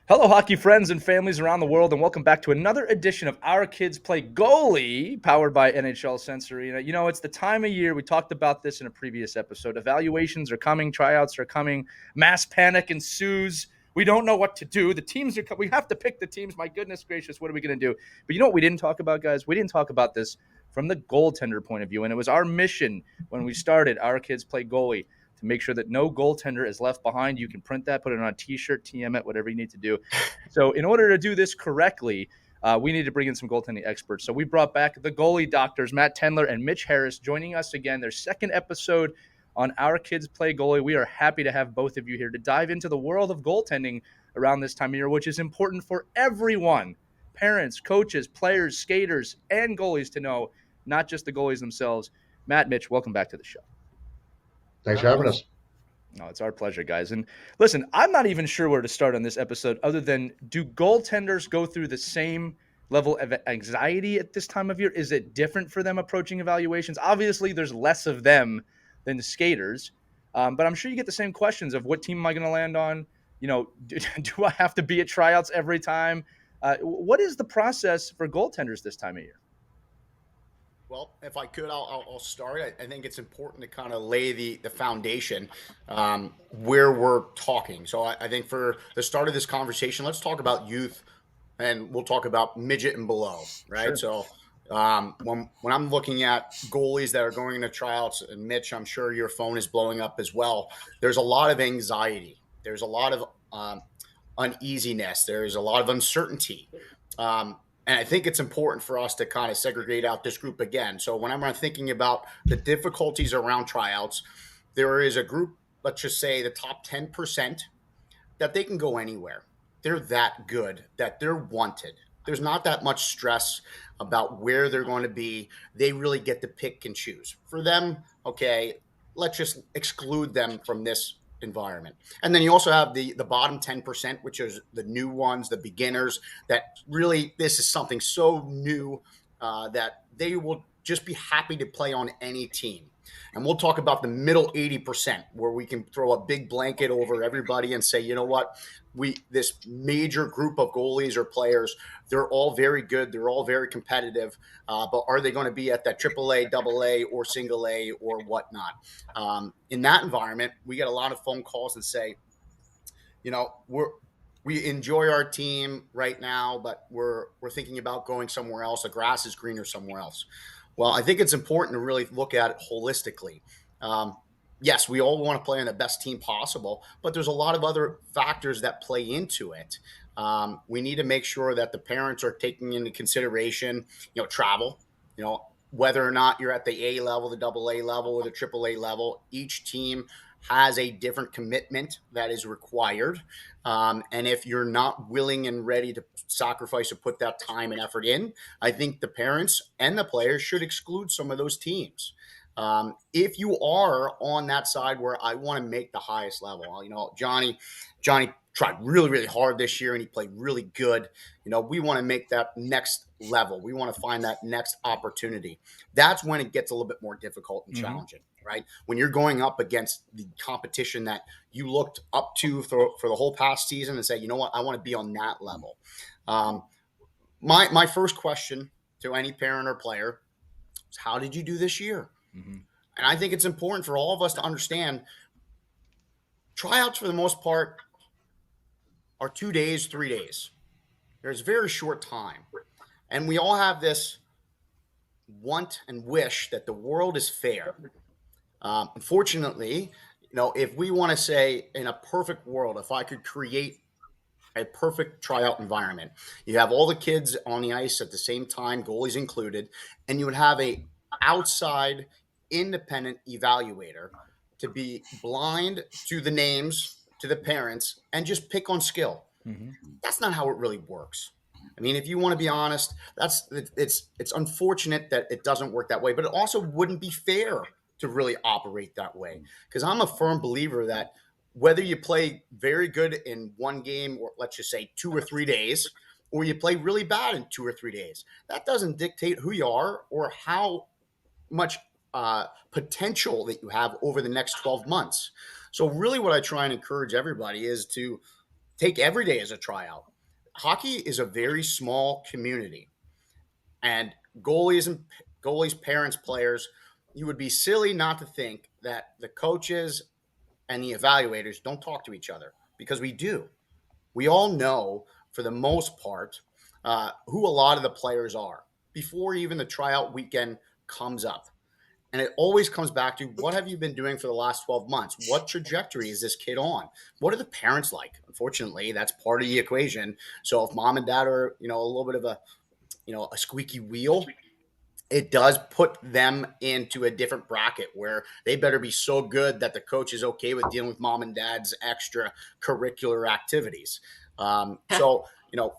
Hello, hockey friends and families around the world, and welcome back to another edition of Our Kids Play Goalie, powered by NHL Sense Arena. You know, it's the time of year. We talked about this in a previous episode. Evaluations are coming, tryouts are coming, mass panic ensues. We don't know what to do. The teams are we have to pick the teams. My goodness gracious, what are we going to do? But you know what we didn't talk about, guys? We didn't talk about this from the goaltender point of view, and it was our mission when we started Our Kids Play Goalie to make sure that no goaltender is left behind. You can print that, put it on a t-shirt, TM it, whatever you need to do. So in order to do this correctly, we need to bring in some goaltending experts. So we brought back the goalie doctors, Matt Tendler and Mitch Harris, joining us again. Their second episode on Our Kids Play Goalie. We are happy to have both of you here to dive into the world of goaltending around this time of year, which is important for everyone, parents, coaches, players, skaters, and goalies to know, not just the goalies themselves. Matt, Mitch, welcome back to the show. Thanks for having us. No, it's our pleasure, guys. And listen, I'm not even sure where to start on this episode other than do goaltenders go through the same level of anxiety at this time of year? Is it different for them approaching evaluations? Obviously, there's less of them than the skaters, but I'm sure you get the same questions of what team am I going to land on? You know, do I have to be at tryouts every time? What is the process for goaltenders this time of year? Well, if I could, I'll start. I think it's important to kind of lay the foundation where we're talking. So I think for the start of this conversation, let's talk about youth, and we'll talk about midget and below, right? Sure. So when I'm looking at goalies that are going into tryouts, and Mitch, I'm sure your phone is blowing up as well. There's a lot of anxiety. There's a lot of uneasiness. There's a lot of uncertainty. And I think it's important for us to kind of segregate out this group again. So whenever I'm thinking about the difficulties around tryouts, there is a group, let's just say the top 10%, that they can go anywhere. They're that good, that they're wanted. There's not that much stress about where they're going to be. They really get to pick and choose. For them, okay, let's just exclude them from this environment. And then you also have the bottom 10%, which is the new ones, the beginners, that really this is something so new that they will just be happy to play on any team. And we'll talk about the middle 80%, where we can throw a big blanket over everybody and say, you know what, this major group of goalies or players, they're all very good, they're all very competitive, but are they going to be at that AAA, AA, or single A or whatnot? In that environment, we get a lot of phone calls that say, you know, we enjoy our team right now, but we're thinking about going somewhere else. The grass is greener somewhere else. Well, I think it's important to really look at it holistically. Yes, we all want to play on the best team possible, but there's a lot of other factors that play into it. We need to make sure that the parents are taking into consideration, travel, whether or not you're at the A level, the double A level, or the triple A level. Each team has a different commitment that is required. And if you're not willing and ready to sacrifice or put that time and effort in, I think the parents and the players should exclude some of those teams. If you are on that side where I want to make the highest level, Johnny tried really, really hard this year and he played really good. We want to make that next level. We want to find that next opportunity. That's when it gets a little bit more difficult and challenging, right? When you're going up against the competition that you looked up to for the whole past season and say, you know what, I want to be on that level. My first question to any parent or player is, how did you do this year? Mm-hmm. And I think it's important for all of us to understand tryouts for the most part are 2 days, 3 days. There's a very short time. And we all have this want and wish that the world is fair. Unfortunately, if we want to say in a perfect world, if I could create a perfect tryout environment, you have all the kids on the ice at the same time, goalies included, and you would have a outside independent evaluator to be blind to the names, to the parents, and just pick on skill. Mm-hmm. That's not how it really works. I mean, if you want to be honest, it's unfortunate that it doesn't work that way, but it also wouldn't be fair to really operate that way. Because I'm a firm believer that whether you play very good in one game, or let's just say 2 or 3 days, or you play really bad in 2 or 3 days, that doesn't dictate who you are or how much potential that you have over the next 12 months. So really what I try and encourage everybody is to take every day as a tryout. Hockey is a very small community, and goalies, parents, players, you would be silly not to think that the coaches and the evaluators don't talk to each other, because we do. We all know, for the most part, who a lot of the players are before even the tryout weekend comes up. And it always comes back to, what have you been doing for the last 12 months? What trajectory is this kid on? What are the parents like? Unfortunately, that's part of the equation. So if mom and dad are, a little bit of a squeaky wheel, it does put them into a different bracket where they better be so good that the coach is okay with dealing with mom and dad's extra curricular activities. So,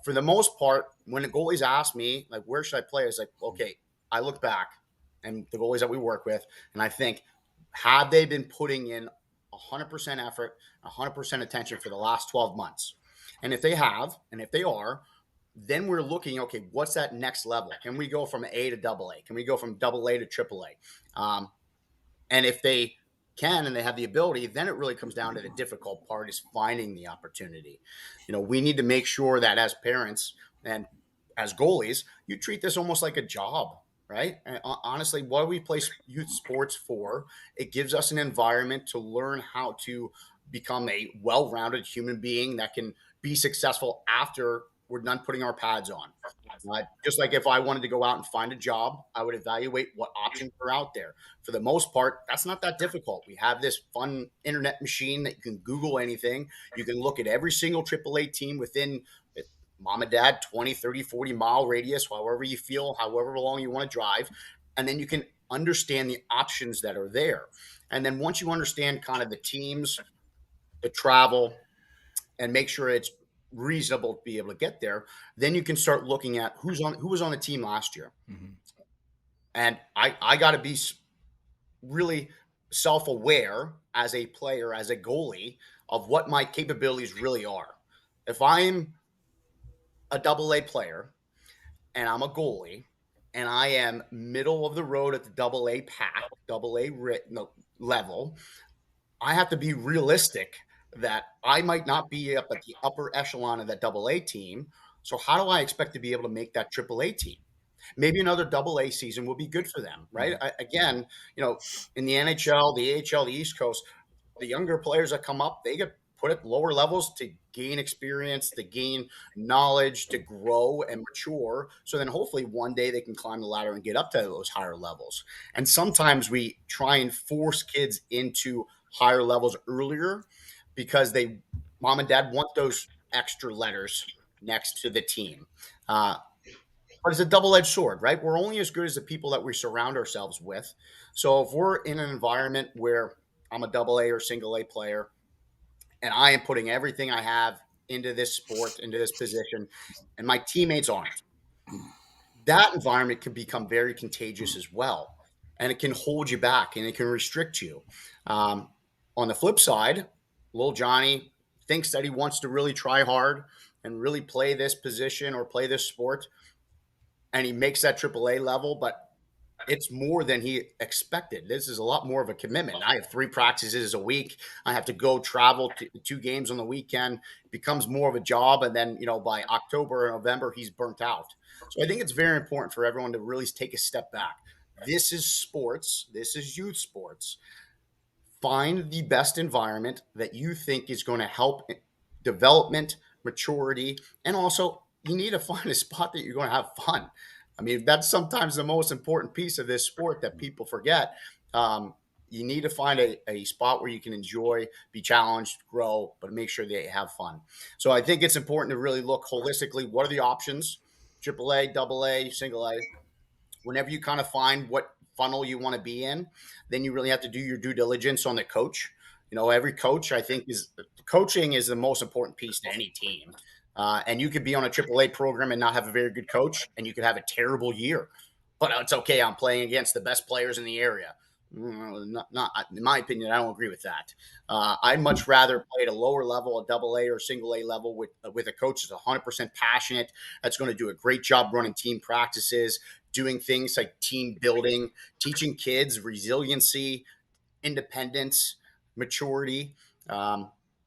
for the most part, when the goalies ask me, like, where should I play? It's like, okay, I look back and the goalies that we work with, and I think, have they been putting in 100% effort, 100% attention for the last 12 months? And if they have, and if they are, then we're looking, okay, what's that next level? Can we go from A to double A? Can we go from double A to triple A? And if they can and they have the ability, then it really comes down to the difficult part, is finding the opportunity. We need to make sure that as parents and as goalies, you treat this almost like a job, right? And honestly, what do we play youth sports for? It gives us an environment to learn how to become a well-rounded human being that can be successful after we're done putting our pads on. Just like if I wanted to go out and find a job, I would evaluate what options are out there. For the most part, that's not that difficult. We have this fun internet machine that you can Google anything. You can look at every single AAA team within mom and dad, 20, 30, 40-mile radius, however you feel, however long you want to drive. And then you can understand the options that are there. And then once you understand kind of the teams, the travel, and make sure it's reasonable to be able to get there, then you can start looking at who was on the team last year. Mm-hmm. And I got to be really self-aware as a player, as a goalie, of what my capabilities really are. If I'm a double A player and I'm a goalie and I am middle of the road at the double A level, I have to be realistic that I might not be up at the upper echelon of that double A team. So how do I expect to be able to make that triple A team? Maybe another double A season will be good for them, right? Again, in the NHL, the AHL, the East Coast, the younger players that come up, they get put at lower levels to gain experience, to gain knowledge, to grow and mature. So then hopefully one day they can climb the ladder and get up to those higher levels. And sometimes we try and force kids into higher levels earlier because mom and dad want those extra letters next to the team. But it's a double-edged sword, right? We're only as good as the people that we surround ourselves with. So if we're in an environment where I'm a double A or single A player and I am putting everything I have into this sport, into this position, and my teammates aren't, that environment can become very contagious as well. And it can hold you back and it can restrict you. On the flip side, little Johnny thinks that he wants to really try hard and really play this position or play this sport, and he makes that AAA level, but it's more than he expected. This is a lot more of a commitment. I have 3 practices a week. I have to go travel to 2 games on the weekend. It becomes more of a job. And then, by October or November, he's burnt out. So I think it's very important for everyone to really take a step back. This is sports. This is youth sports. Find the best environment that you think is going to help development, maturity, and also you need to find a spot that you're going to have fun. I mean, that's sometimes the most important piece of this sport that people forget. You need to find a spot where you can enjoy, be challenged, grow, but make sure that you have fun. So I think it's important to really look holistically. What are the options? AAA, double A, single A. Whenever you kind of find what funnel you want to be in, then you really have to do your due diligence on the coach. Every coach, I think, coaching is the most important piece to any team. And you could be on a AAA program and not have a very good coach, and you could have a terrible year. But it's okay. I'm playing against the best players in the area. Not in my opinion, I don't agree with that. I'd much rather play at a lower level, a double A or single A level with a coach that's 100% passionate, that's going to do a great job running team practices, doing things like team building, teaching kids resiliency, independence, maturity.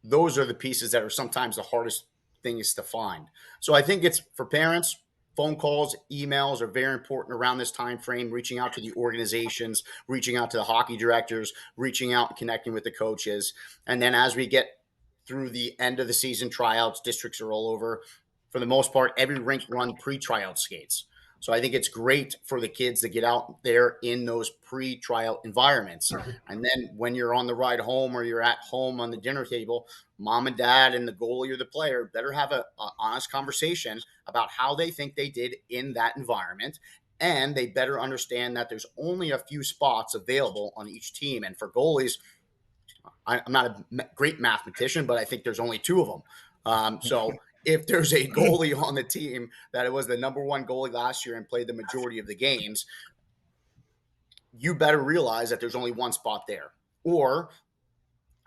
those are the pieces that are sometimes the hardest things to find. So I think it's for parents, phone calls, emails are very important around this time frame, reaching out to the organizations, reaching out to the hockey directors, reaching out and connecting with the coaches. And then as we get through the end of the season, tryouts, districts are all over. For the most part, every rink run pre-tryout skates. So I think it's great for the kids to get out there in those pre-tryout environments. And then when you're on the ride home or you're at home on the dinner table, mom and dad and the goalie or the player better have a honest conversation about how they think they did in that environment. And they better understand that there's only a few spots available on each team. And for goalies, I'm not a great mathematician, but I think there's only two of them. So if there's a goalie on the team that it was the number one goalie last year and played the majority of the games, you better realize that there's only one spot there. Or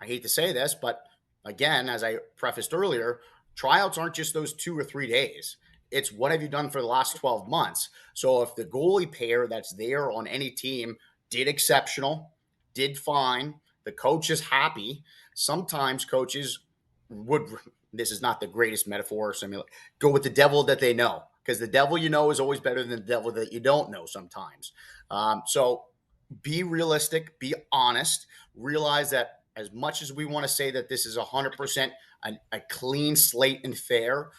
I hate to say this, but again, as I prefaced earlier, tryouts aren't just those 2 or 3 days. It's what have you done for the last 12 months? So if the goalie pair that's there on any team did exceptional, did fine, the coach is happy, sometimes coaches would, this is not the greatest metaphor, go with the devil that they know, because the devil you know is always better than the devil that you don't know sometimes. So be realistic, be honest, realize that as much as we want to say that this is 100% a clean slate and fair,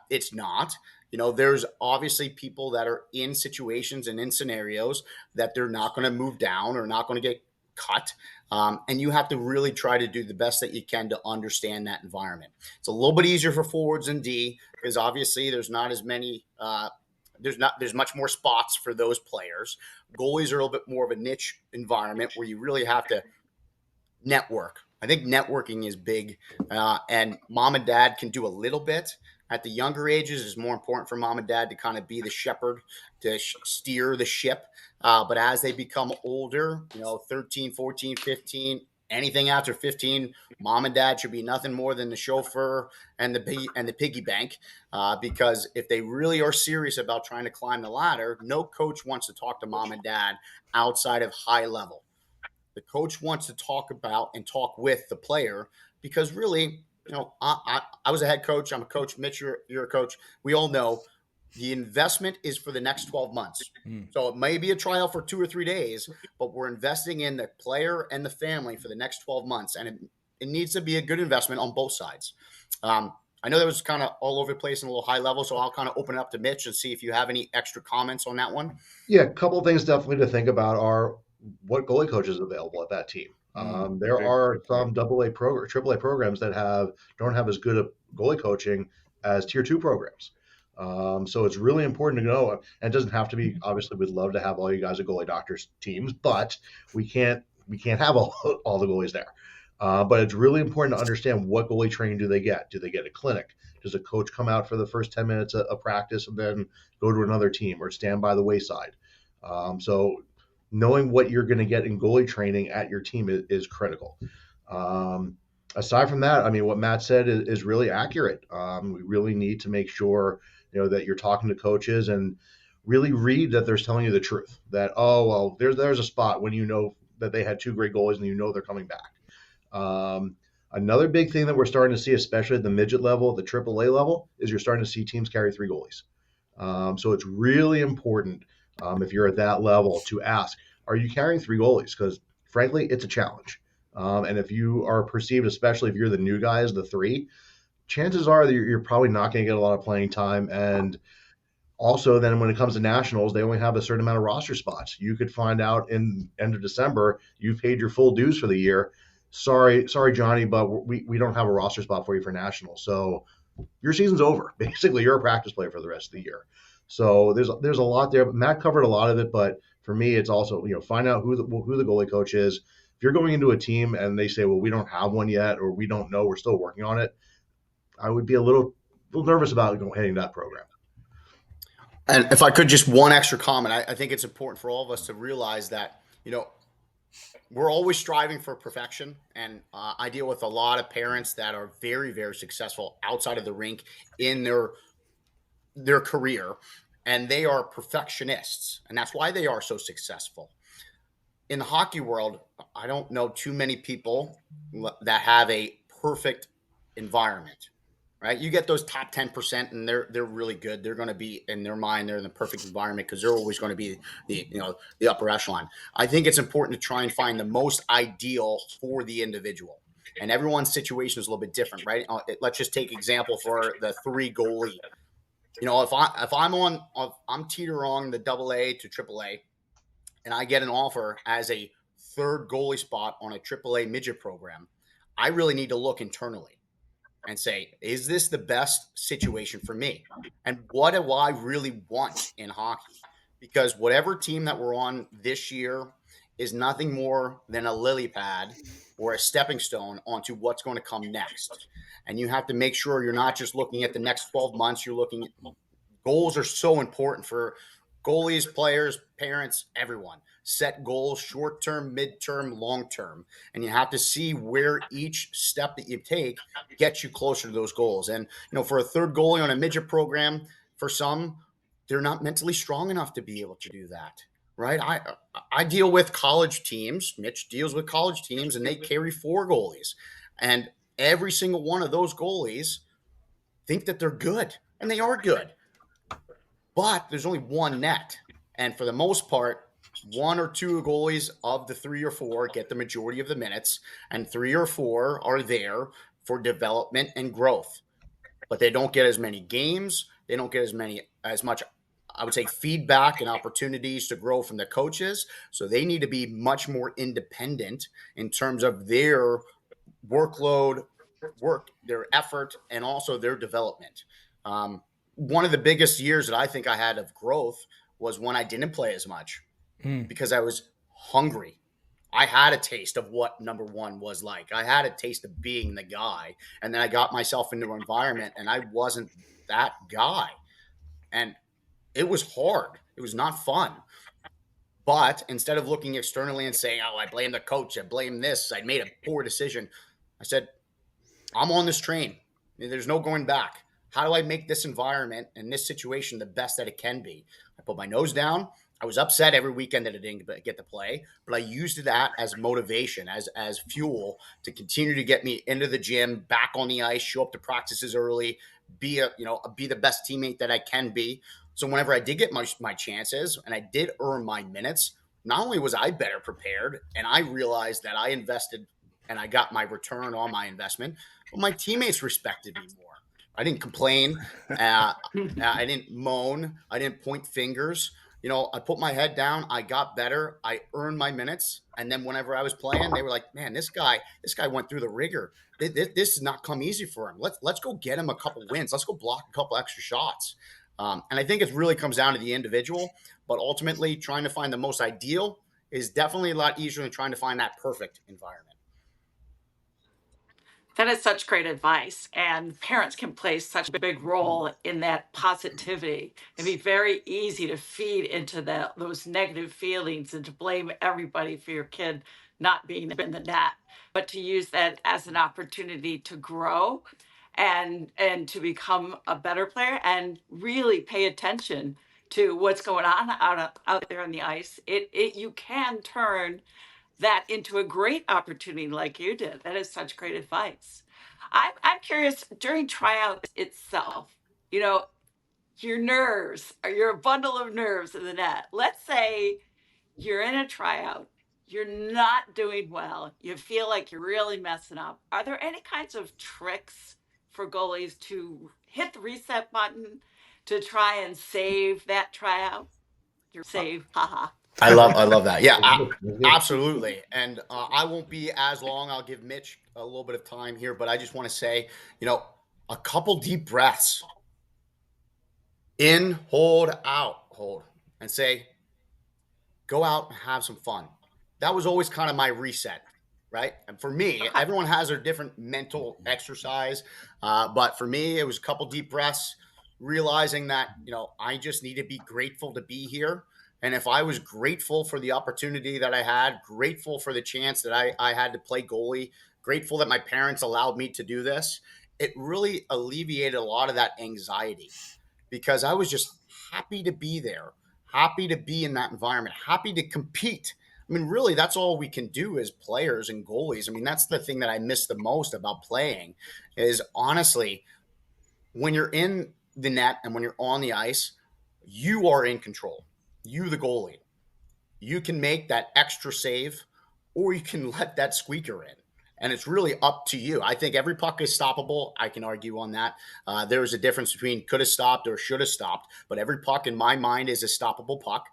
it's not. There's obviously people that are in situations and in scenarios that they're not going to move down or not going to get cut. And you have to really try to do the best that you can to understand that environment. It's a little bit easier for forwards and D because obviously there's not as many there's much more spots for those players. Goalies are a little bit more of a niche environment where you really have to network. I think networking is big, and mom and dad can do a little bit. At the younger ages, it's more important for mom and dad to kind of be the shepherd, to steer the ship. But as they become older, 13, 14, 15, anything after 15, mom and dad should be nothing more than the chauffeur and the piggy bank. Because if they really are serious about trying to climb the ladder, no coach wants to talk to mom and dad outside of high level. The coach wants to talk about and talk with the player because really, I was a head coach. I'm a coach. Mitch, you're a coach. We all know the investment is for the next 12 months. So it may be a trial for 2 or 3 days, but we're investing in the player and the family for the next 12 months. And it needs to be a good investment on both sides. I know that was kind of all over the place and a little high level, so I'll kind of open it up to Mitch and see if you have any extra comments on that one. Yeah, a couple of things definitely to think about are what goalie coaches are available at that team. There are some AA program, AAA programs that don't have as good a goalie coaching as Tier 2 programs. So it's really important to know, and it doesn't have to be, obviously we'd love to have all you guys at Goalie Doctors teams, but we can't have all the goalies there. But it's really important to understand what goalie training do they get? Do they get a clinic? Does a coach come out for the first 10 minutes of practice and then go to another team or stand by the wayside? So knowing what you're going to get in goalie training at your team is critical. Aside from that, I mean, what Matt said is really accurate. We really need to make sure, that you're talking to coaches and really read that they're telling you the truth. That, oh, well, there's a spot when you know that they had 2 great goalies and they're coming back. Another big thing that we're starting to see, especially at the midget level, the AAA level, is you're starting to see teams carry 3 goalies. So it's really important if you're at that level to ask, are you carrying 3 goalies? Because frankly, it's a challenge. And if you are perceived, especially if you're the new guy as the 3, chances are that you're probably not going to get a lot of playing time. And also then when it comes to nationals, they only have a certain amount of roster spots. You could find out in end of December, you've paid your full dues for the year. Sorry, Johnny, but we don't have a roster spot for you for nationals. So your season's over. Basically, you're a practice player for the rest of the year. So there's a lot there. But Matt covered a lot of it, but for me, it's also find out who the goalie coach is. If you're going into a team and they say, well, we don't have one yet, or we don't know, we're still working on it, I would be a little nervous about heading that program. And if I could, just one extra comment, I think it's important for all of us to realize that we're always striving for perfection. And I deal with a lot of parents that are very, very successful outside of the rink in their career, and they are perfectionists, and that's why they are so successful. In the hockey world, I don't know too many people that have a perfect environment, right? You get those top 10% and they're really good. They're going to be, in their mind, they're in the perfect environment because they're always going to be the upper echelon. I think it's important to try and find the most ideal for the individual. And everyone's situation is a little bit different, right? Let's just take example for the 3 goalie. If I'm teetering on the AA to AAA, and I get an offer as a third goalie spot on a AAA midget program, I really need to look internally and say, is this the best situation for me? And what do I really want in hockey? Because whatever team that we're on this year is nothing more than a lily pad or a stepping stone onto what's going to come next. And you have to make sure you're not just looking at the next 12 months, you're looking at goals are so important for goalies, players, parents, everyone. Set goals short term, mid term, long term. And you have to see where each step that you take gets you closer to those goals. And, for a third goalie on a midget program, for some, they're not mentally strong enough to be able to do that. Right. I deal with college teams. Mitch deals with college teams, and they carry 4 goalies. And every single one of those goalies think that they're good, and they are good. But there's only one net. And for the most part, 1 or 2 goalies of the 3 or 4 get the majority of the minutes, and 3 or 4 are there for development and growth. But they don't get as many games. They don't get as much, I would say, feedback and opportunities to grow from the coaches. So they need to be much more independent in terms of their workload, their effort, and also their development. One of the biggest years that I think I had of growth was when I didn't play as much because I was hungry. I had a taste of what number 1 was like. I had a taste of being the guy. And then I got myself into an environment and I wasn't that guy. And it was hard. It was not fun. But instead of looking externally and saying, oh, I blame the coach, I blame this, I made a poor decision, I said, I'm on this train. There's no going back. How do I make this environment and this situation the best that it can be? I put my nose down. I was upset every weekend that I didn't get to play, but I used that as motivation, as fuel to continue to get me into the gym, back on the ice, show up to practices early, be the best teammate that I can be. So whenever I did get my chances and I did earn my minutes, not only was I better prepared, and I realized that I invested and I got my return on my investment, but my teammates respected me more. I didn't complain. I didn't moan. I didn't point fingers. I put my head down. I got better. I earned my minutes. And then whenever I was playing, they were like, man, this guy went through the rigor. This did not come easy for him. Let's go get him a couple wins. Let's go block a couple extra shots. And I think it really comes down to the individual, but ultimately trying to find the most ideal is definitely a lot easier than trying to find that perfect environment. That is such great advice. And parents can play such a big role in that positivity. It'd be very easy to feed into those negative feelings and to blame everybody for your kid not being in the net, but to use that as an opportunity to grow and to become a better player and really pay attention to what's going on out there on the ice. You can turn that into a great opportunity like you did. That is such great advice. I'm curious, during tryouts itself, you know, your nerves, or you're a bundle of nerves in the net. Let's say you're in a tryout, you're not doing well, you feel like you're really messing up. Are there any kinds of tricks for goalies to hit the reset button to try and save that tryout? Your save, haha. I love that. Yeah, absolutely. And I won't be as long. I'll give Mitch a little bit of time here, but I just want to say, a couple deep breaths. In, hold, out, hold, and say, go out and have some fun. That was always kind of my reset, right? And for me, everyone has their different mental exercise. But for me, it was a couple deep breaths, realizing that, I just need to be grateful to be here. And if I was grateful for the opportunity that I had, grateful for the chance that I had to play goalie, grateful that my parents allowed me to do this, it really alleviated a lot of that anxiety because I was just happy to be there, happy to be in that environment, happy to compete. I mean, really, that's all we can do as players and goalies. I mean, that's the thing that I miss the most about playing is honestly, when you're in the net and when you're on the ice, you are in control. You, the goalie, you can make that extra save or you can let that squeaker in. And it's really up to you. I think every puck is stoppable. I can argue on that. There is a difference between could have stopped or should have stopped, but every puck in my mind is a stoppable puck.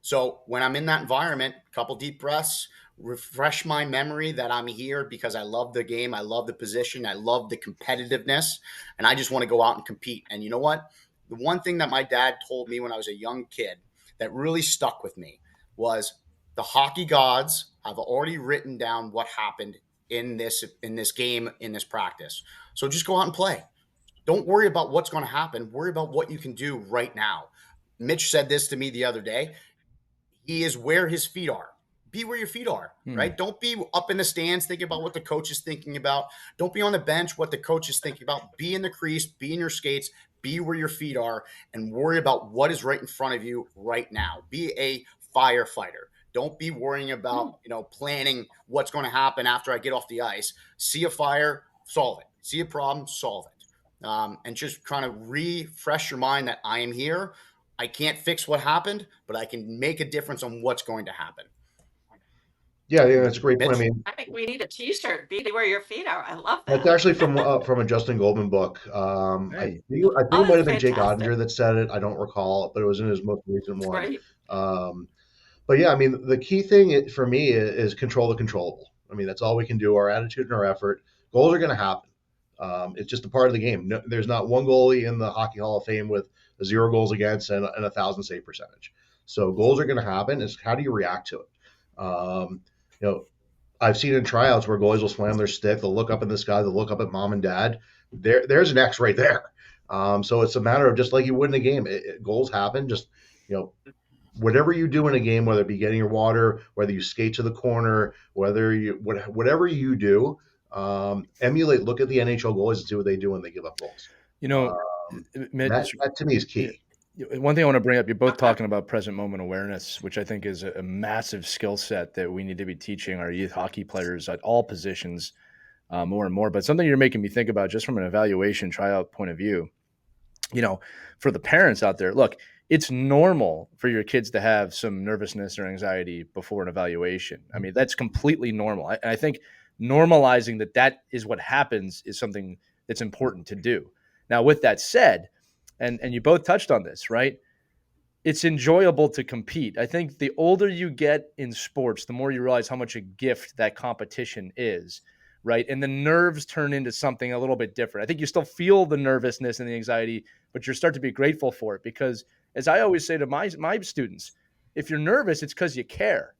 So when I'm in that environment, a couple deep breaths, refresh my memory that I'm here because I love the game. I love the position. I love the competitiveness. And I just want to go out and compete. And you know what? The one thing that my dad told me when I was a young kid that really stuck with me was the hockey gods have already written down what happened in this game, in this practice. So just go out and play. Don't worry about what's going to happen. Worry about what you can do right now. Mitch said this to me the other day. He is where his feet are. Be where your feet are, right? Don't be up in the stands thinking about what the coach is thinking about. Don't be on the bench what the coach is thinking about. Be in the crease, be in your skates, be where your feet are, and worry about what is right in front of you right now. Be a firefighter. Don't be worrying about, planning what's going to happen after I get off the ice. See a fire, solve it. See a problem, solve it. And just kind of refresh your mind that I am here. I can't fix what happened, but I can make a difference on what's going to happen. Yeah, that's a great point. I mean, I think we need a T-shirt. Be where your feet are. I love that. that's actually from a Justin Goldman book. I think it might have been Jake Ottinger that said it. I don't recall, but it was in his most recent one. Right. But yeah, I mean, the key thing for me is control the controllable. I mean, that's all we can do. Our attitude and our effort. Goals are going to happen. It's just a part of the game. No, there's not one goalie in the Hockey Hall of Fame with 0 goals against and 1,000 save percentage. So goals are going to happen. It's how do you react to it? I've seen in tryouts where goalies will slam their stick. They'll look up in the sky. They'll look up at mom and dad. There's an X right there. So it's a matter of just like you would in a game. Goals happen. Just whatever you do in a game, whether it be getting your water, whether you skate to the corner, whatever you do, emulate. Look at the NHL goalies and see what they do when they give up goals. Mitch, that to me is key. One thing I want to bring up, you're both talking about present moment awareness, which I think is a massive skill set that we need to be teaching our youth hockey players at all positions more and more. But something you're making me think about just from an evaluation tryout point of view, for the parents out there, look, it's normal for your kids to have some nervousness or anxiety before an evaluation. I mean, that's completely normal. I think normalizing that is what happens is something that's important to do. Now, with that said, and you both touched on this, right? It's enjoyable to compete. I think the older you get in sports, the more you realize how much a gift that competition is, right? And the nerves turn into something a little bit different. I think you still feel the nervousness and the anxiety, but you start to be grateful for it because, as I always say to my students, if you're nervous, it's because you care.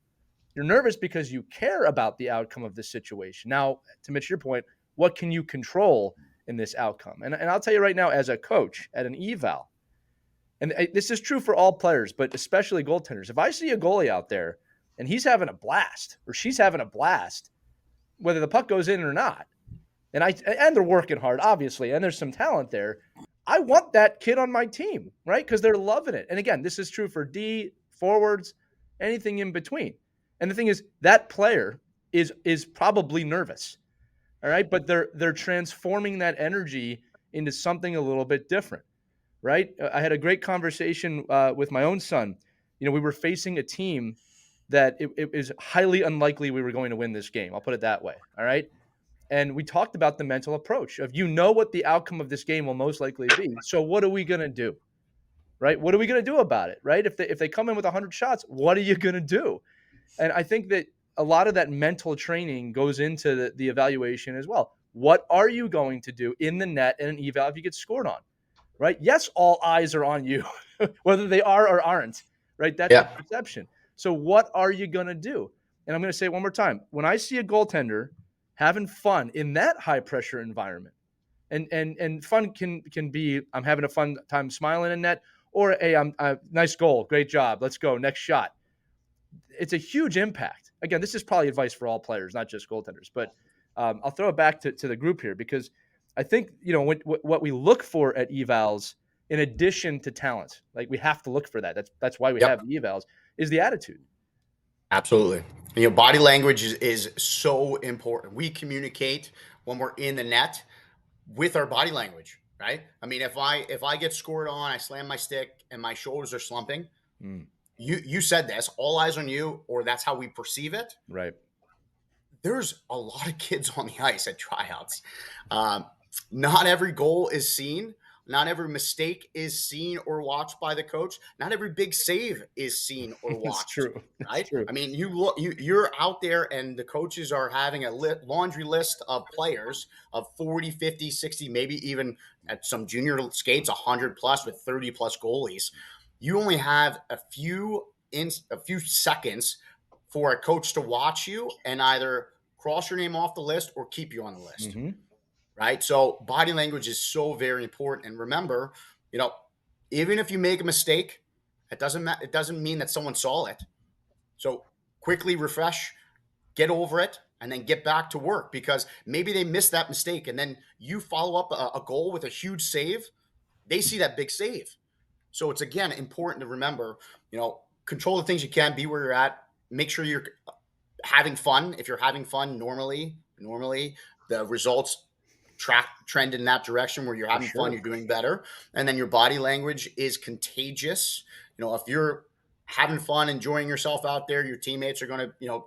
You're nervous because you care about the outcome of this situation. Now, to Mitch, your point, what can you control in this outcome? And I'll tell you right now, as a coach at an eval, and this is true for all players, but especially goaltenders, if I see a goalie out there and he's having a blast or she's having a blast, whether the puck goes in or not, and they're working hard, obviously, and there's some talent there, I want that kid on my team, right? Because they're loving it. And again, this is true for D, forwards, anything in between. And the thing is, that player is probably nervous. All right. But they're transforming that energy into something a little bit different. Right. I had a great conversation with my own son. We were facing a team that it is highly unlikely we were going to win this game. I'll put it that way. All right. And we talked about the mental approach of, what the outcome of this game will most likely be. So what are we going to do? Right. What are we going to do about it? Right. If they come in with 100 shots, what are you going to do? And I think that a lot of that mental training goes into the evaluation as well. What are you going to do in the net in an eval if you get scored on, right? Yes, all eyes are on you, whether they are or aren't, right? That's the perception. So what are you going to do? And I'm going to say it one more time. When I see a goaltender having fun in that high pressure environment, and fun can be, I'm having a fun time smiling in net, or, hey, I'm nice goal, great job, let's go, next shot. It's a huge impact. Again, this is probably advice for all players, not just goaltenders. But I'll throw it back to the group here because I think what we look for at evals, in addition to talent, like we have to look for that. That's why we have the evals, is the attitude. Absolutely. Body language is so important. We communicate when we're in the net with our body language, right? I mean, if I get scored on, I slam my stick and my shoulders are slumping. Mm, You said this, all eyes on you, or that's how we perceive it. right. There's a lot of kids on the ice at tryouts. Um, Not every goal is seen. Not every mistake is seen or watched by the coach. Not every big save is seen or It's watched. true. It's Right? true. I mean, you're out there, and the coaches are having a laundry list of players of 40, 50, 60, maybe even at some junior skates, 100 plus with 30 plus goalies. You only have a few seconds for a coach to watch you and either cross your name off the list or keep you on the list, Mm-hmm. right? So body language is so very important. And remember, even if you make a mistake, it doesn't mean that someone saw it. So quickly refresh, get over it, and then get back to work, because maybe they missed that mistake and then you follow up a goal with a huge save. They see that big save. So it's, again, important to remember, control the things you can, be where you're at, make sure you're having fun. If you're having fun normally the results trend in that direction where you're having fun, you're doing better. And then your body language is contagious. If you're having fun, enjoying yourself out there, your teammates are going to,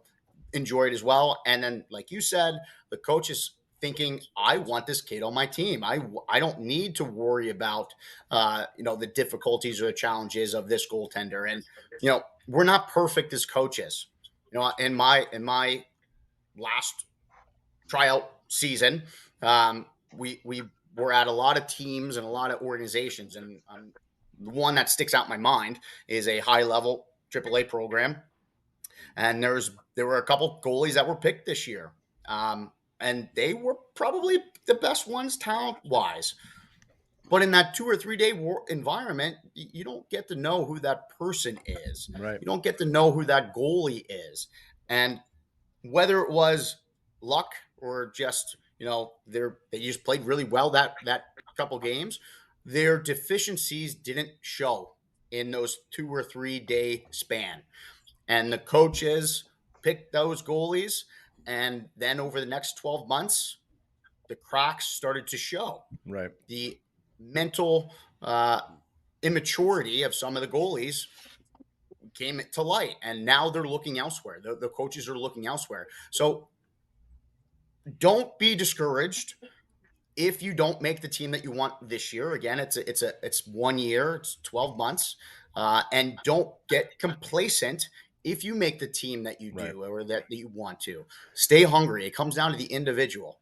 enjoy it as well. And then, like you said, the coach is thinking, I want this kid on my team. I don't need to worry about, the difficulties or the challenges of this goaltender. And, we're not perfect as coaches. In my last tryout season, we were at a lot of teams and a lot of organizations, and the one that sticks out in my mind is a high level AAA program. And there were a couple goalies that were picked this year, and they were probably the best ones talent wise. But in that 2 or 3 day environment, you don't get to know who that person is. Right. You don't get to know who that goalie is. And whether it was luck or just, they just played really well that couple games, their deficiencies didn't show in those 2 or 3 day span. And the coaches picked those goalies. And then over the next 12 months, the cracks started to show. Right. The mental immaturity of some of the goalies came to light, and now they're looking elsewhere. The coaches are looking elsewhere. So don't be discouraged if you don't make the team that you want this year. Again, it's 1 year, it's 12 months, and don't get complacent if you make the team that you do or that you want to. Stay hungry. It comes down to the individual.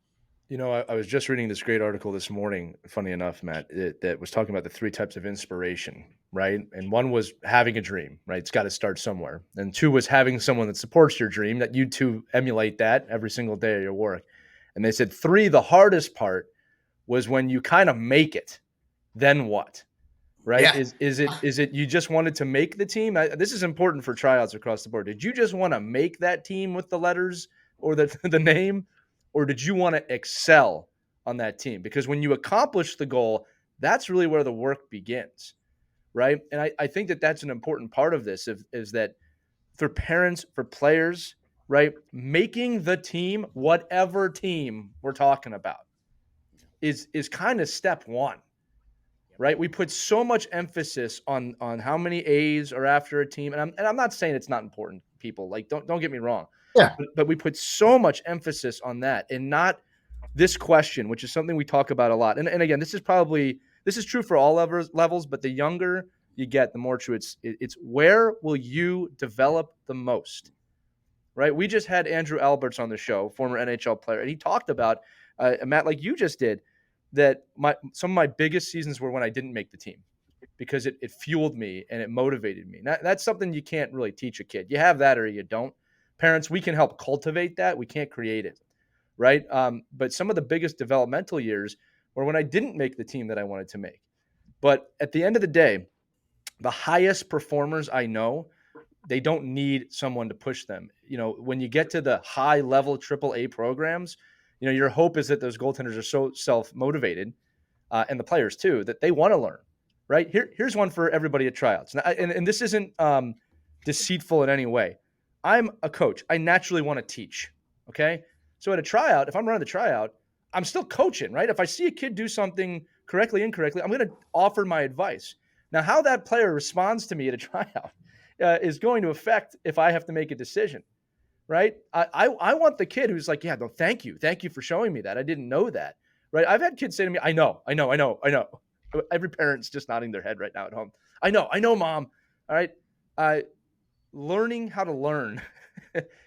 I was just reading this great article this morning, funny enough, Matt, that was talking about the 3 types of inspiration, right? And one was having a dream, right? It's got to start somewhere. And 2 was having someone that supports your dream, that you two emulate that every single day of your work. And they said 3, the hardest part was when you kind of make it, then what? Right? Yeah. Is it you just wanted to make the team? This is important for tryouts across the board. Did you just want to make that team with the letters or the name? Or did you want to excel on that team? Because when you accomplish the goal, that's really where the work begins, right? And I think that that's an important part of this, is that for parents, for players, right, making the team, whatever team we're talking about, is kind of step 1, right? We put so much emphasis on how many A's are after a team, and I'm not saying it's not important, people. Like, don't get me wrong. Yeah. But we put so much emphasis on that, and not this question, which is something we talk about a lot. And again, this is true for all levels, but the younger you get, the more true it's where will you develop the most, right? We just had Andrew Alberts on the show, former NHL player, and he talked about, Matt, like you just did, that some of my biggest seasons were when I didn't make the team, because it fueled me and it motivated me. That's something you can't really teach a kid. You have that or you don't. Parents, we can help cultivate that. We can't create it, right? But some of the biggest developmental years were when I didn't make the team that I wanted to make. But at the end of the day, the highest performers I know, they don't need someone to push them. When you get to the high level AAA programs, your hope is that those goaltenders are so self-motivated, and the players too, that they want to learn, right? Here's one for everybody at tryouts. And this isn't deceitful in any way. I'm a coach. I naturally want to teach. Okay. So at a tryout, if I'm running the tryout, I'm still coaching, right? If I see a kid do something correctly, incorrectly, I'm going to offer my advice. Now, how that player responds to me at a tryout is going to affect if I have to make a decision, right? I want the kid who's like, yeah, no, thank you. Thank you for showing me that. I didn't know that, right? I've had kids say to me, I know. Every parent's just nodding their head right now at home. I know, mom. All right. Learning how to learn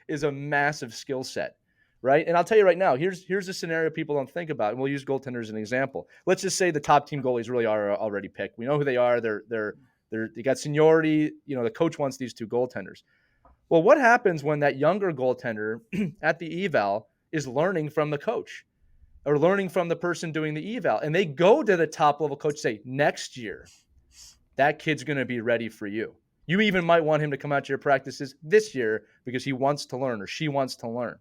is a massive skill set, right? And I'll tell you right now, here's a scenario people don't think about, and we'll use goaltenders as an example. Let's just say the top team goalies really are already picked. We know who they are. They got seniority. You know, the coach wants these two goaltenders. Well, what happens when that younger goaltender at the eval is learning from the coach or learning from the person doing the eval, and they go to the top level coach, say, next year, that kid's going to be ready for you. You even might want him to come out to your practices this year because he wants to learn or she wants to learn.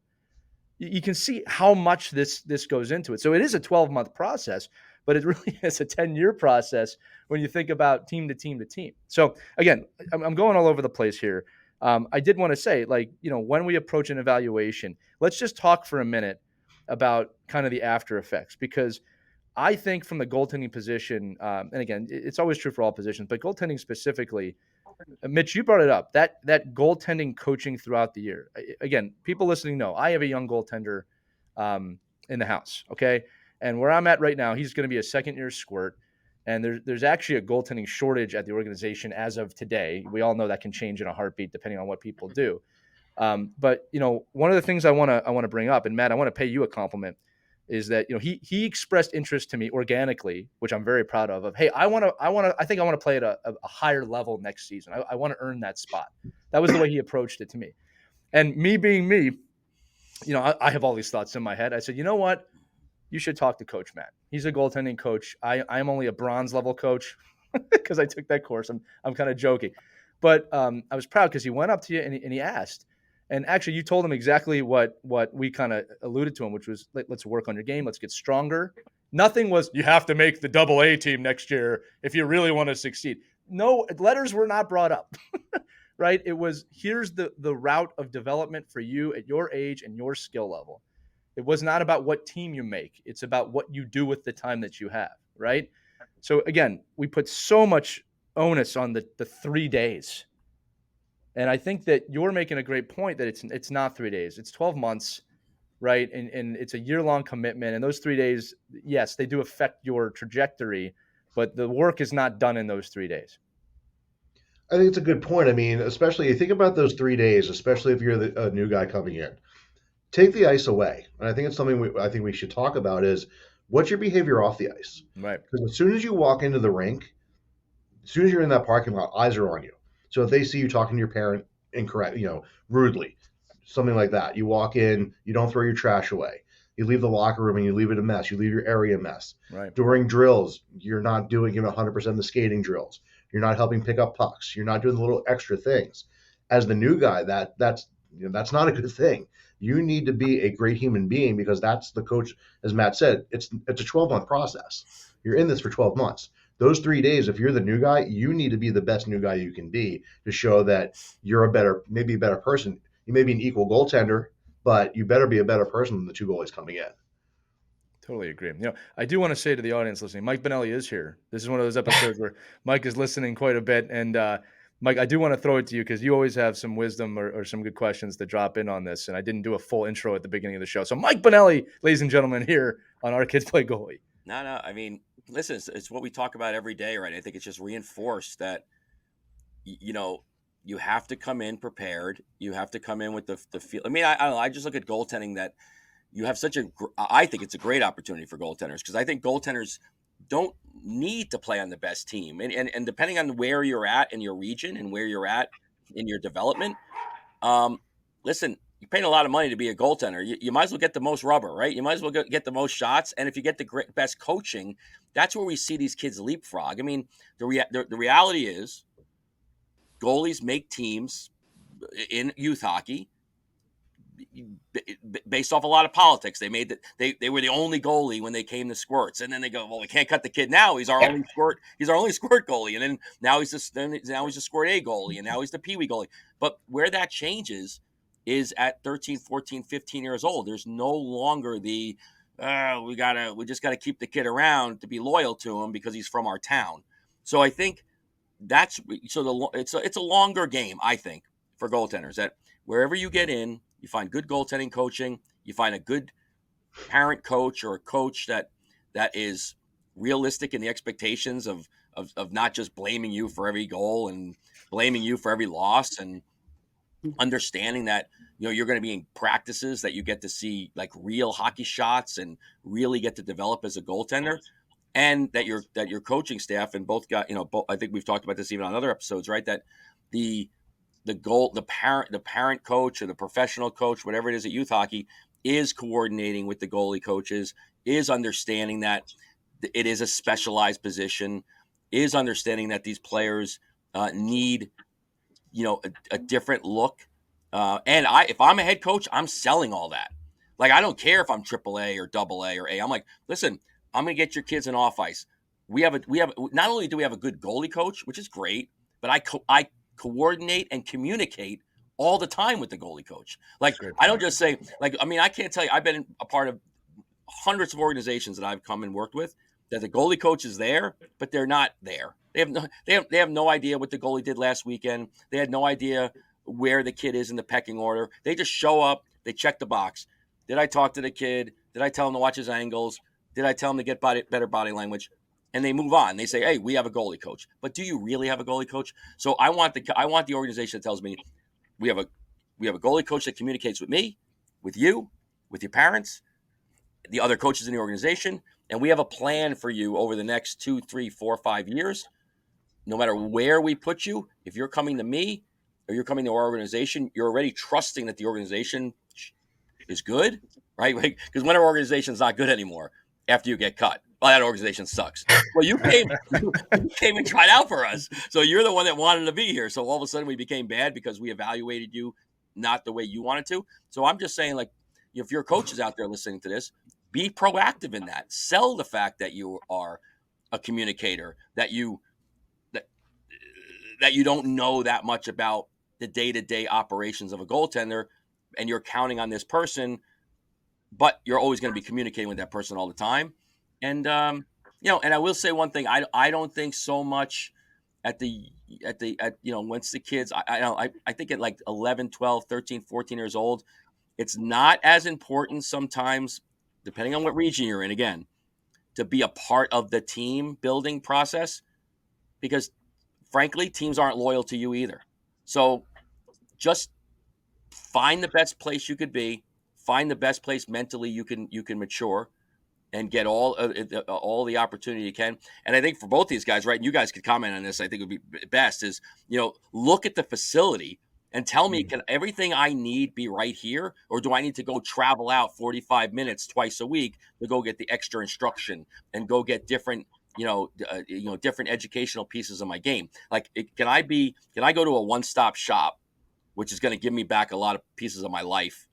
You can see how much this goes into it. So it is a 12-month process, but it really is a 10-year process when you think about team to team to team. So again, I'm going all over the place here. I did want to say, like, you know, when we approach an evaluation, let's just talk for a minute about kind of the after effects, because I think from the goaltending position, and again, it's always true for all positions, but goaltending specifically, Mitch, you brought it up, that goaltending coaching throughout the year. Again, people listening know I have a young goaltender in the house, okay? And where I'm at right now, he's going to be a second-year squirt, and there's actually a goaltending shortage at the organization as of today. We all know that can change in a heartbeat depending on what people do. But you know, one of the things I want to bring up, and Matt, I want to pay you a compliment, is that, you know, he expressed interest to me organically, which I'm very proud of. Hey, I think I want to play at a higher level next season. I want to earn that spot. That was the way he approached it to me. And me being me, you know, I have all these thoughts in my head. I said, you know what? You should talk to Coach Matt. He's a goaltending coach. I'm only a bronze level coach because I took that course. I'm kind of joking, but I was proud because he went up to you and he asked. And actually, you told him exactly what we kind of alluded to him, which was, let's work on your game. Let's get stronger. Nothing was, you have to make the AA team next year if you really want to succeed. No, letters were not brought up, right? It was, here's the route of development for you at your age and your skill level. It was not about what team you make. It's about what you do with the time that you have, right? So again, we put so much onus on the 3 days. And I think that you're making a great point that it's not 3 days. It's 12 months, right? And it's a year-long commitment. And those 3 days, yes, they do affect your trajectory, but the work is not done in those 3 days. I think it's a good point. I mean, especially you think about those 3 days, especially if you're a new guy coming in. Take the ice away. And I think it's something I think we should talk about is, what's your behavior off the ice? Right. Because as soon as you walk into the rink, as soon as you're in that parking lot, eyes are on you. So if they see you talking to your parent incorrect, you know, rudely, something like that, you walk in, you don't throw your trash away. You leave the locker room and you leave it a mess. You leave your area a mess. Right. During drills, you're not doing 100% of the skating drills. You're not helping pick up pucks. You're not doing the little extra things. As the new guy, that's not a good thing. You need to be a great human being, because that's the coach, as Matt said, it's a 12-month process. You're in this for 12 months. Those 3 days, if you're the new guy, you need to be the best new guy you can be to show that you're maybe a better person. You may be an equal goaltender, but you better be a better person than the two goalies coming in. Totally agree. You know, I do want to say to the audience listening, Mike Bonelli is here. This is one of those episodes where Mike is listening quite a bit. And Mike, I do want to throw it to you because you always have some wisdom or some good questions to drop in on this. And I didn't do a full intro at the beginning of the show. So Mike Bonelli, ladies and gentlemen, here on our Kids Play Goalie. No. I mean, listen, it's what we talk about every day, right? I think it's just reinforced that, you know, you have to come in prepared. You have to come in with the feel. I mean, I don't know. I just look at goaltending that you have I think it's a great opportunity for goaltenders, because I think goaltenders don't need to play on the best team. And depending on where you're at in your region and where you're at in your development, listen, you're paying a lot of money to be a goaltender. You might as well get the most rubber, right? You might as well get the most shots. And if you get the best coaching, that's where we see these kids leapfrog. I mean, the reality is goalies make teams in youth hockey. based off a lot of politics. They made that they were the only goalie when they came to squirts, and then they go, well, we can't cut the kid now. He's our only squirt. He's our only squirt goalie, and then now he's a squirt A goalie, and now he's the Pee Wee goalie. But where that changes is at 13, 14, 15 years old. There's no longer the we just gotta keep the kid around to be loyal to him because he's from our town. So I think it's a longer game, I think, for goaltenders, that wherever you get in, you find good goaltending coaching, you find a good parent coach or a coach that is realistic in the expectations of not just blaming you for every goal and blaming you for every loss, and understanding that you're going to be in practices that you get to see like real hockey shots and really get to develop as a goaltender, and that your coaching staff, and both got I think we've talked about this even on other episodes, right? That the parent coach or the professional coach, whatever it is at youth hockey, is coordinating with the goalie coaches, is understanding that it is a specialized position, is understanding that these players need a different look. And if I'm a head coach, I'm selling all that. Like, I don't care if I'm AAA or AA or A. I'm like, listen, I'm going to get your kids in off ice. We have not only do we have a good goalie coach, which is great, but I coordinate and communicate all the time with the goalie coach. Like, I don't just say, like, I mean, I can't tell you, I've been a part of hundreds of organizations that I've come and worked with that the goalie coach is there, but they're not there. They have no idea what the goalie did last weekend. They had no idea where the kid is in the pecking order. They just show up, they check the box. Did I talk to the kid? Did I tell him to watch his angles? Did I tell him to get better body language? And they move on. They say, hey, we have a goalie coach. But do you really have a goalie coach? So I want the organization that tells me we have a goalie coach that communicates with me, with you, with your parents, the other coaches in the organization, and we have a plan for you over the next 2, 3, 4, 5 years. No matter where we put you, if you're coming to me or you're coming to our organization, you're already trusting that the organization is good, right? Because when our organization's not good anymore, after you get cut, well, that organization sucks. Well, you came and tried out for us, so you're the one that wanted to be here. So all of a sudden, we became bad because we evaluated you not the way you wanted to. So I'm just saying, like, if your coaches out there listening to this, be proactive in that. Sell the fact that you are a communicator, that you don't know that much about the day-to-day operations of a goaltender, and you're counting on this person, but you're always going to be communicating with that person all the time. And and I will say one thing: I don't think so much at once the kids. I think at like 11, 12, 13, 14 years old, it's not as important sometimes, depending on what region you're in. Again, to be a part of the team building process, because frankly, teams aren't loyal to you either. So just find the best place you could be, find the best place mentally you can mature, and get all the opportunity you can. And I think for both these guys, right, and you guys could comment on this, I think it would be best is, look at the facility and tell me, can everything I need be right here? Or do I need to go travel out 45 minutes twice a week to go get the extra instruction and go get different, different educational pieces of my game? Like, can I go to a one-stop shop, which is going to give me back a lot of pieces of my life,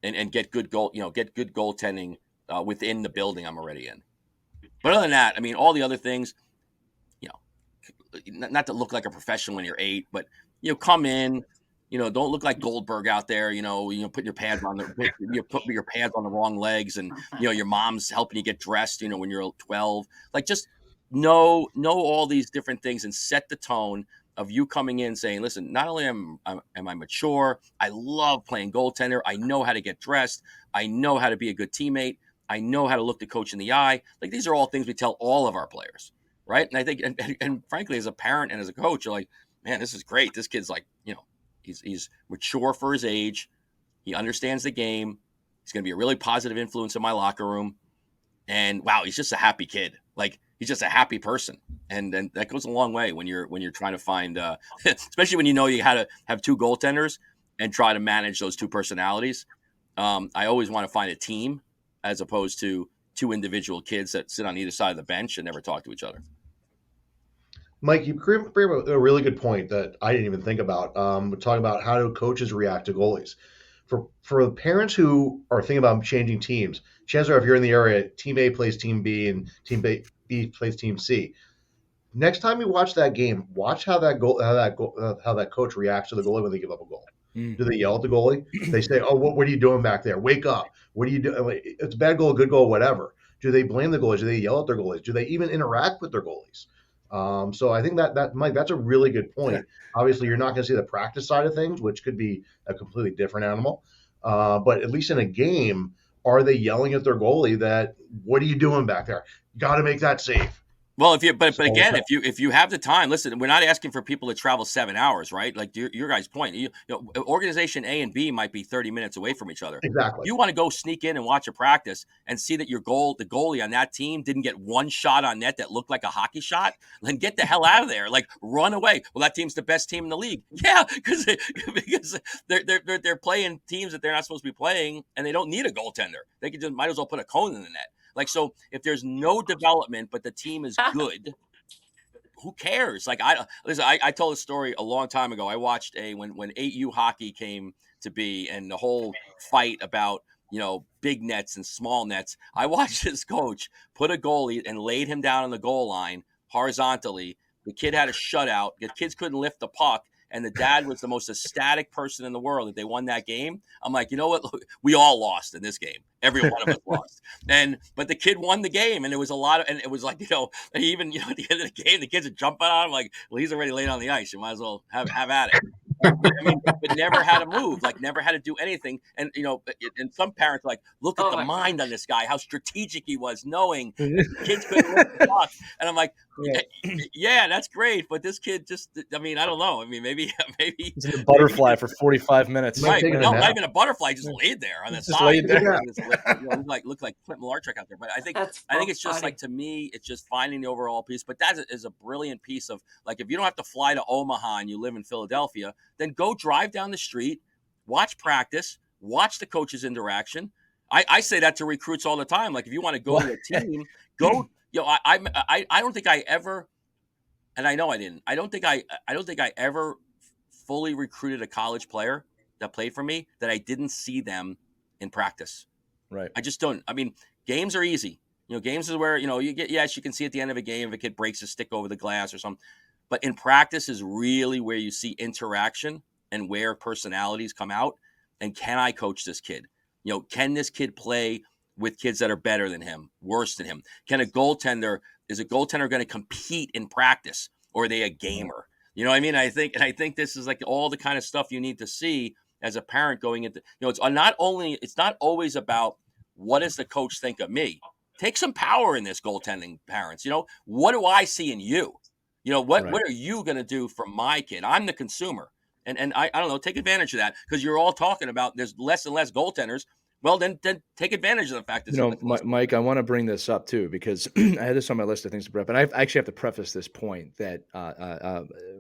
and get good goaltending within the building I'm already in? But other than that, I mean, all the other things, not to look like a professional when you're 8, but come in, don't look like Goldberg out there, put your pads on put your pads on the wrong legs, and your mom's helping you get dressed, when you're 12. Like, just know all these different things and set the tone of you coming in saying, listen, not only am I mature, I love playing goaltender, I know how to get dressed, I know how to be a good teammate, I know how to look the coach in the eye. Like, these are all things we tell all of our players, right? And I think, and frankly, as a parent and as a coach, you're like, man, this is great. This kid's like, he's mature for his age. He understands the game. He's going to be a really positive influence in my locker room. And wow, he's just a happy kid. Like, he's just a happy person. And that goes a long way when you're trying to find, especially when you how to have 2 goaltenders and try to manage those 2 personalities. I always want to find a team as opposed to 2 individual kids that sit on either side of the bench and never talk to each other. Mike, you bring up a really good point that I didn't even think about. We're talking about how do coaches react to goalies. For the parents who are thinking about changing teams, chances are if you're in the area, Team A plays Team B and Team B plays Team C. Next time you watch that game, watch how that coach reacts to the goalie when they give up a goal. Do they yell at the goalie? They say, "Oh, what are you doing back there? Wake up! What are you doing? It's a bad goal, a good goal, whatever." Do they blame the goalies? Do they yell at their goalies? Do they even interact with their goalies? So I think that Mike, that's a really good point. Obviously, you're not going to see the practice side of things, which could be a completely different animal. But at least in a game, are they yelling at their goalie that, "What are you doing back there? Got to make that save." Well, but again, if you have the time, listen, we're not asking for people to travel 7 hours, right? Like your guys' point, organization A and B might be 30 minutes away from each other. Exactly. You want to go sneak in and watch a practice and see that the goalie on that team didn't get one shot on net that looked like a hockey shot, then get the hell out of there. Like, run away. Well, that team's the best team in the league. Yeah, because they're playing teams that they're not supposed to be playing, and they don't need a goaltender. They could just might as well put a cone in the net. Like, so if there's no development, but the team is good, who cares? Like, I told a story a long time ago. I watched when 8U hockey came to be and the whole fight about, big nets and small nets. I watched this coach put a goalie and laid him down on the goal line horizontally. The kid had a shutout. The kids couldn't lift the puck. And the dad was the most ecstatic person in the world that they won that game. I'm like, you know what? Look, we all lost in this game. Every one of us lost. But the kid won the game, and it was a lot of, and it was like, even at the end of the game, the kids are jumping on him like, well, he's already laid on the ice. You might as well have at it. But never had to move, like never had to do anything. And and some parents are like, look at the mind on this guy, how strategic he was, knowing kids couldn't lift the puck. And I'm like, yeah, that's great, but this kid just, I don't know. Maybe he's in a butterfly for 45 minutes. Right, no, not even a butterfly, just laid there on the side. Laid there. Looked like Clint Malarchuk out there. But I think it's just funny. like, to me, it's just finding the overall piece. But that is a brilliant piece of, like, if you don't have to fly to Omaha and you live in Philadelphia, then go drive down the street, watch practice, watch the coach's interaction. I say that to recruits all the time. Like, if you want to go to a team, go. I don't think I ever, and I know I didn't. I don't think I ever fully recruited a college player that played for me that I didn't see them in practice. Right. I just don't. Games are easy. Games is where you get. Yes, you can see at the end of a game if a kid breaks a stick over the glass or something. But in practice is really where you see interaction and where personalities come out. And can I coach this kid? Can this kid play with kids that are better than him, worse than him? Is a goaltender going to compete in practice, or are they a gamer? I think this is like all the kind of stuff you need to see as a parent going into, it's not always about what does the coach think of me. Take some power in this goaltending, parents. What do I see in you? What are you going to do for my kid? I'm the consumer. And I don't know, take advantage of that, because you're all talking about there's less and less goaltenders. Well, then take advantage of the fact that Mike, I want to bring this up too, because I had this on my list of things to bring up, and I actually have to preface this point that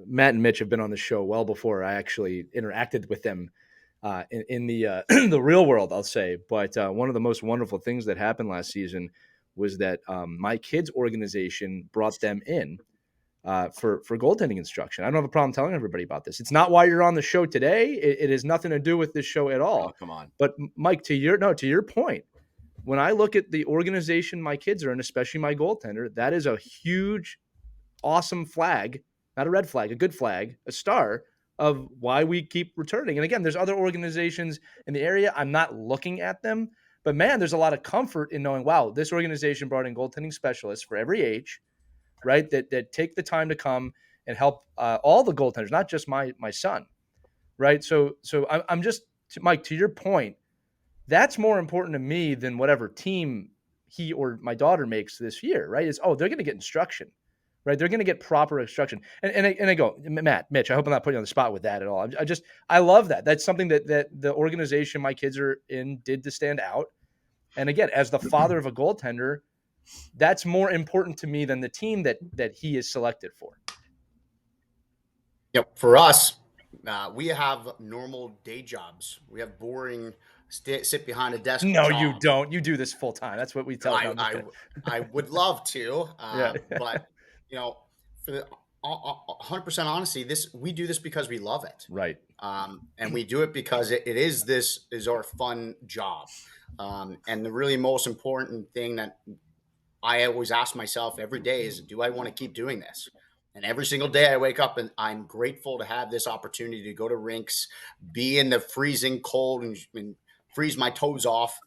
Matt and Mitch have been on the show well before I actually interacted with them in the the real world, I'll say. But one of the most wonderful things that happened last season was that my kids' organization brought them in for goaltending instruction. I don't have a problem telling everybody about this. It's not why you're on the show today. It has nothing to do with this show at all. Oh, come on. But Mike, to your point, when I look at the organization my kids are in, especially my goaltender, that is a huge, awesome flag, not a red flag, a good flag, a star of why we keep returning. And again, there's other organizations in the area. I'm not looking at them, but man, there's a lot of comfort in knowing, wow, this organization brought in goaltending specialists for every age, right? That take the time to come and help all the goaltenders, not just my son, right? So I'm just, Mike, to your point, that's more important to me than whatever team he or my daughter makes this year, right? Is, they're going to get instruction, right? They're going to get proper instruction. And I go, Matt, Mitch, I hope I'm not putting you on the spot with that at all. I love that. That's something that the organization my kids are in did to stand out. And again, as the father of a goaltender, that's more important to me than the team that he is selected for. Yep. For us, we have normal day jobs. We have boring sit behind a desk. No, you don't. You do this full time. That's what we tell them. I would love to, but 100% honesty, we do this because we love it. Right. And we do it because it is our fun job. And the really most important thing that I always ask myself every day is, do I want to keep doing this? And every single day I wake up and I'm grateful to have this opportunity to go to rinks, be in the freezing cold and freeze my toes off,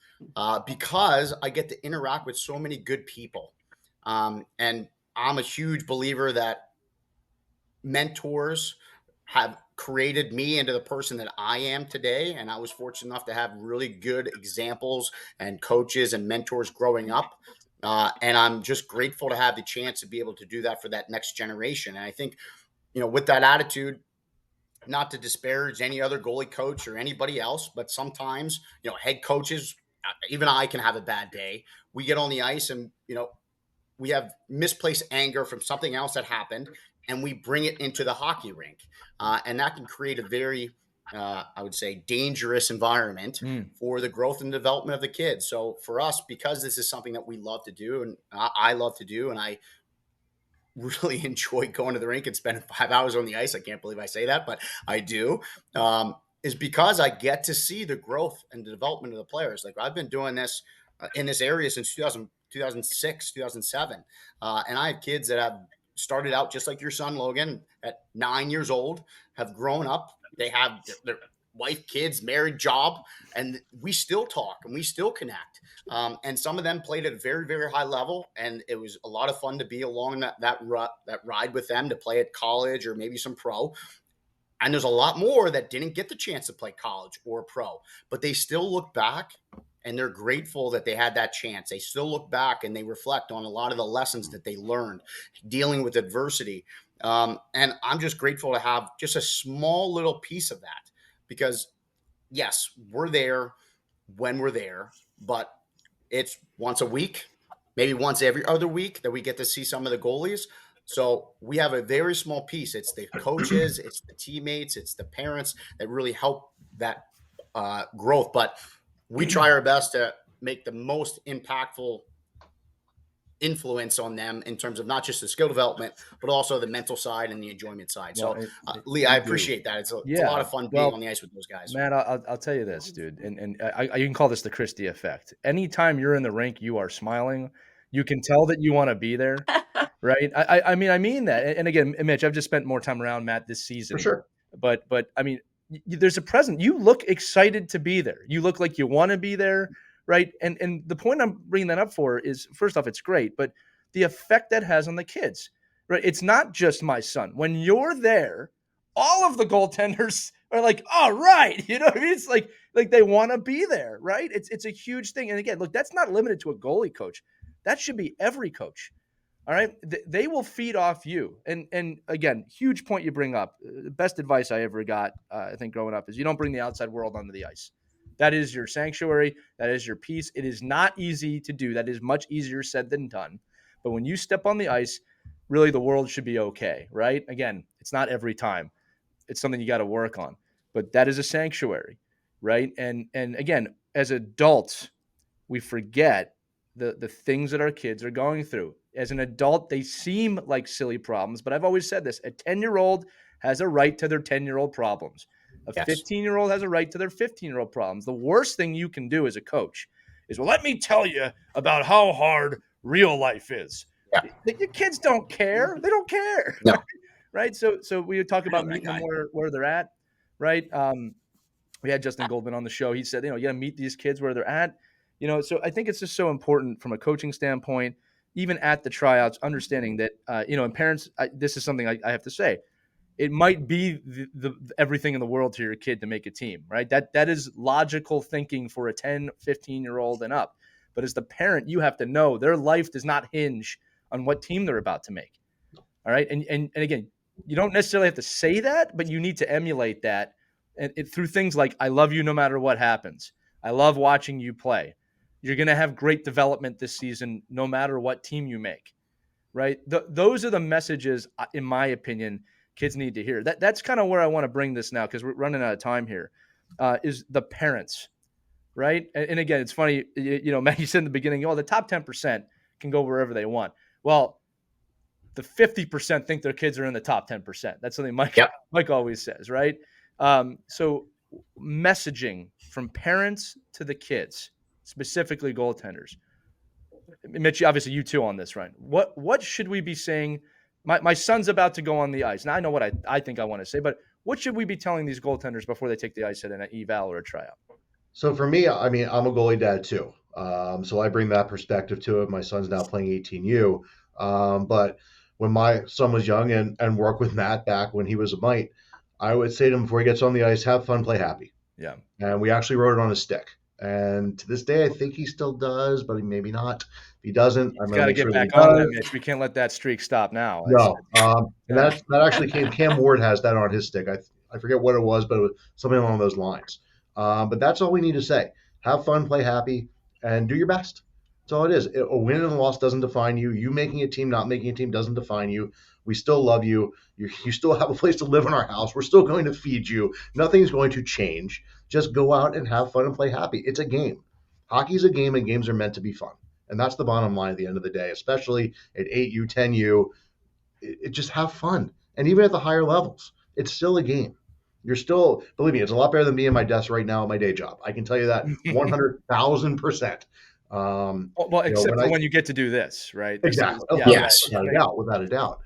because I get to interact with so many good people. And I'm a huge believer that mentors have created me into the person that I am today. And I was fortunate enough to have really good examples and coaches and mentors growing up. And I'm just grateful to have the chance to be able to do that for that next generation. And I think, with that attitude, not to disparage any other goalie coach or anybody else, but sometimes, head coaches, even I can have a bad day. We get on the ice and, we have misplaced anger from something else that happened, and we bring it into the hockey rink. And that can create a very, I would say, dangerous environment for the growth and development of the kids. So for us, because this is something that we love to do, and I love to do, and I really enjoy going to the rink and spending 5 hours on the ice. I can't believe I say that, but I do. Is because I get to see the growth and the development of the players. Like, I've been doing this in this area since 2006, 2007. And I have kids that have started out just like your son, Logan, at 9 years old, have grown up. They have their wife, kids, married, job, and we still talk and we still connect. And some of them played at a very, very high level, and it was a lot of fun to be along that ride with them, to play at college or maybe some pro. And there's a lot more that didn't get the chance to play college or pro, but they still look back and they're grateful that they had that chance. They still look back and they reflect on a lot of the lessons that they learned dealing with adversity. And I'm just grateful to have just a small little piece of that, because yes, we're there when we're there, but it's once a week, maybe once every other week that we get to see some of the goalies. So we have a very small piece. It's the coaches, it's the teammates, it's the parents that really help that growth. But we try our best to make the most impactful influence on them in terms of not just the skill development, but also the mental side and the enjoyment side. Well, so, Lee, I appreciate that. It's a lot of fun being on the ice with those guys. Matt, I'll tell you this, dude, and you can call this the Christie effect. Anytime you're in the rink, you are smiling. You can tell that you want to be there, right? I mean that. And again, Mitch, I've just spent more time around Matt this season. For sure. But I mean, there's a present. You look excited to be there. You look like you want to be there, right? And the point I'm bringing that up for is, first off, it's great, but the effect that has on the kids, right? It's not just my son. When you're there, all of the goaltenders are like, all right, you know what I mean? It's like they want to be there, right? It's a huge thing. And again, look, that's not limited to a goalie coach. That should be every coach. All right. They will feed off you. And again, huge point you bring up. The best advice I ever got, I think, growing up is you don't bring the outside world onto the ice. That is your sanctuary. That is your peace. It is not easy to do. That is much easier said than done. But when you step on the ice, really the world should be okay, right? Again, it's not every time. It's something you got to work on. But that is a sanctuary, right? And again, as adults, we forget the things that our kids are going through. As an adult, they seem like silly problems, but I've always said this: a 10-year-old has a right to their 10-year-old problems. A 15-year-old has a right to their 15-year-old problems. The worst thing you can do as a coach is, well, let me tell you about how hard real life is. Yeah. Your kids don't care. They don't care. No. Right? So we talk about meeting them where they're at, right? We had Justin Goldman on the show. He said, you got to meet these kids where they're at. So I think it's just so important from a coaching standpoint, even at the tryouts, understanding that, and parents, this is something I have to say. It might be the everything in the world to your kid to make a team, right? That is logical thinking for a 10, 15-year-old and up. But as the parent, you have to know their life does not hinge on what team they're about to make. All right. And again, you don't necessarily have to say that, but you need to emulate that through things like, I love you no matter what happens. I love watching you play. You're going to have great development this season, no matter what team you make, right? Those are the messages, in my opinion, kids need to hear. That's kind of where I want to bring this now, because we're running out of time here, is the parents, right? And again, it's funny, Matt, you said in the beginning, the top 10% can go wherever they want. Well, the 50% think their kids are in the top 10%. That's something Mike Yep. Mike always says, right? So messaging from parents to the kids, specifically goaltenders. Mitch, obviously you too on this, right? What should we be saying? My son's about to go on the ice. Now I know what I think I want to say, but what should we be telling these goaltenders before they take the ice at an eval or a tryout? So for me, I mean, I'm a goalie dad too. So I bring that perspective to it. My son's now playing 18U. But when my son was young and worked with Matt back when he was a mite, I would say to him before he gets on the ice, have fun, play happy. Yeah. And we actually wrote it on a stick. And to this day, I think he still does, but maybe not. If he doesn't, I'm going Got to to make get sure that he back on that, does. Mitch. We can't let that streak stop now. No. And Yeah. that actually came. Cam Ward has that on his stick. I forget what it was, but it was something along those lines. But that's all we need to say. Have fun, play happy, and do your best. That's all it is. A win and a loss doesn't define you. You making a team, not making a team doesn't define you. We still love you. You still have a place to live in our house. We're still going to feed you. Nothing's going to change. Just go out and have fun and play happy. It's a game. Hockey's a game, and games are meant to be fun. And that's the bottom line at the end of the day, especially at 8U, 10U. It just have fun. And even at the higher levels, it's still a game. You're still, believe me, it's a lot better than being at my desk right now at my day job. I can tell you that 100,000%. Well, except for when you get to do this, right? Exactly. Yes. Without a doubt.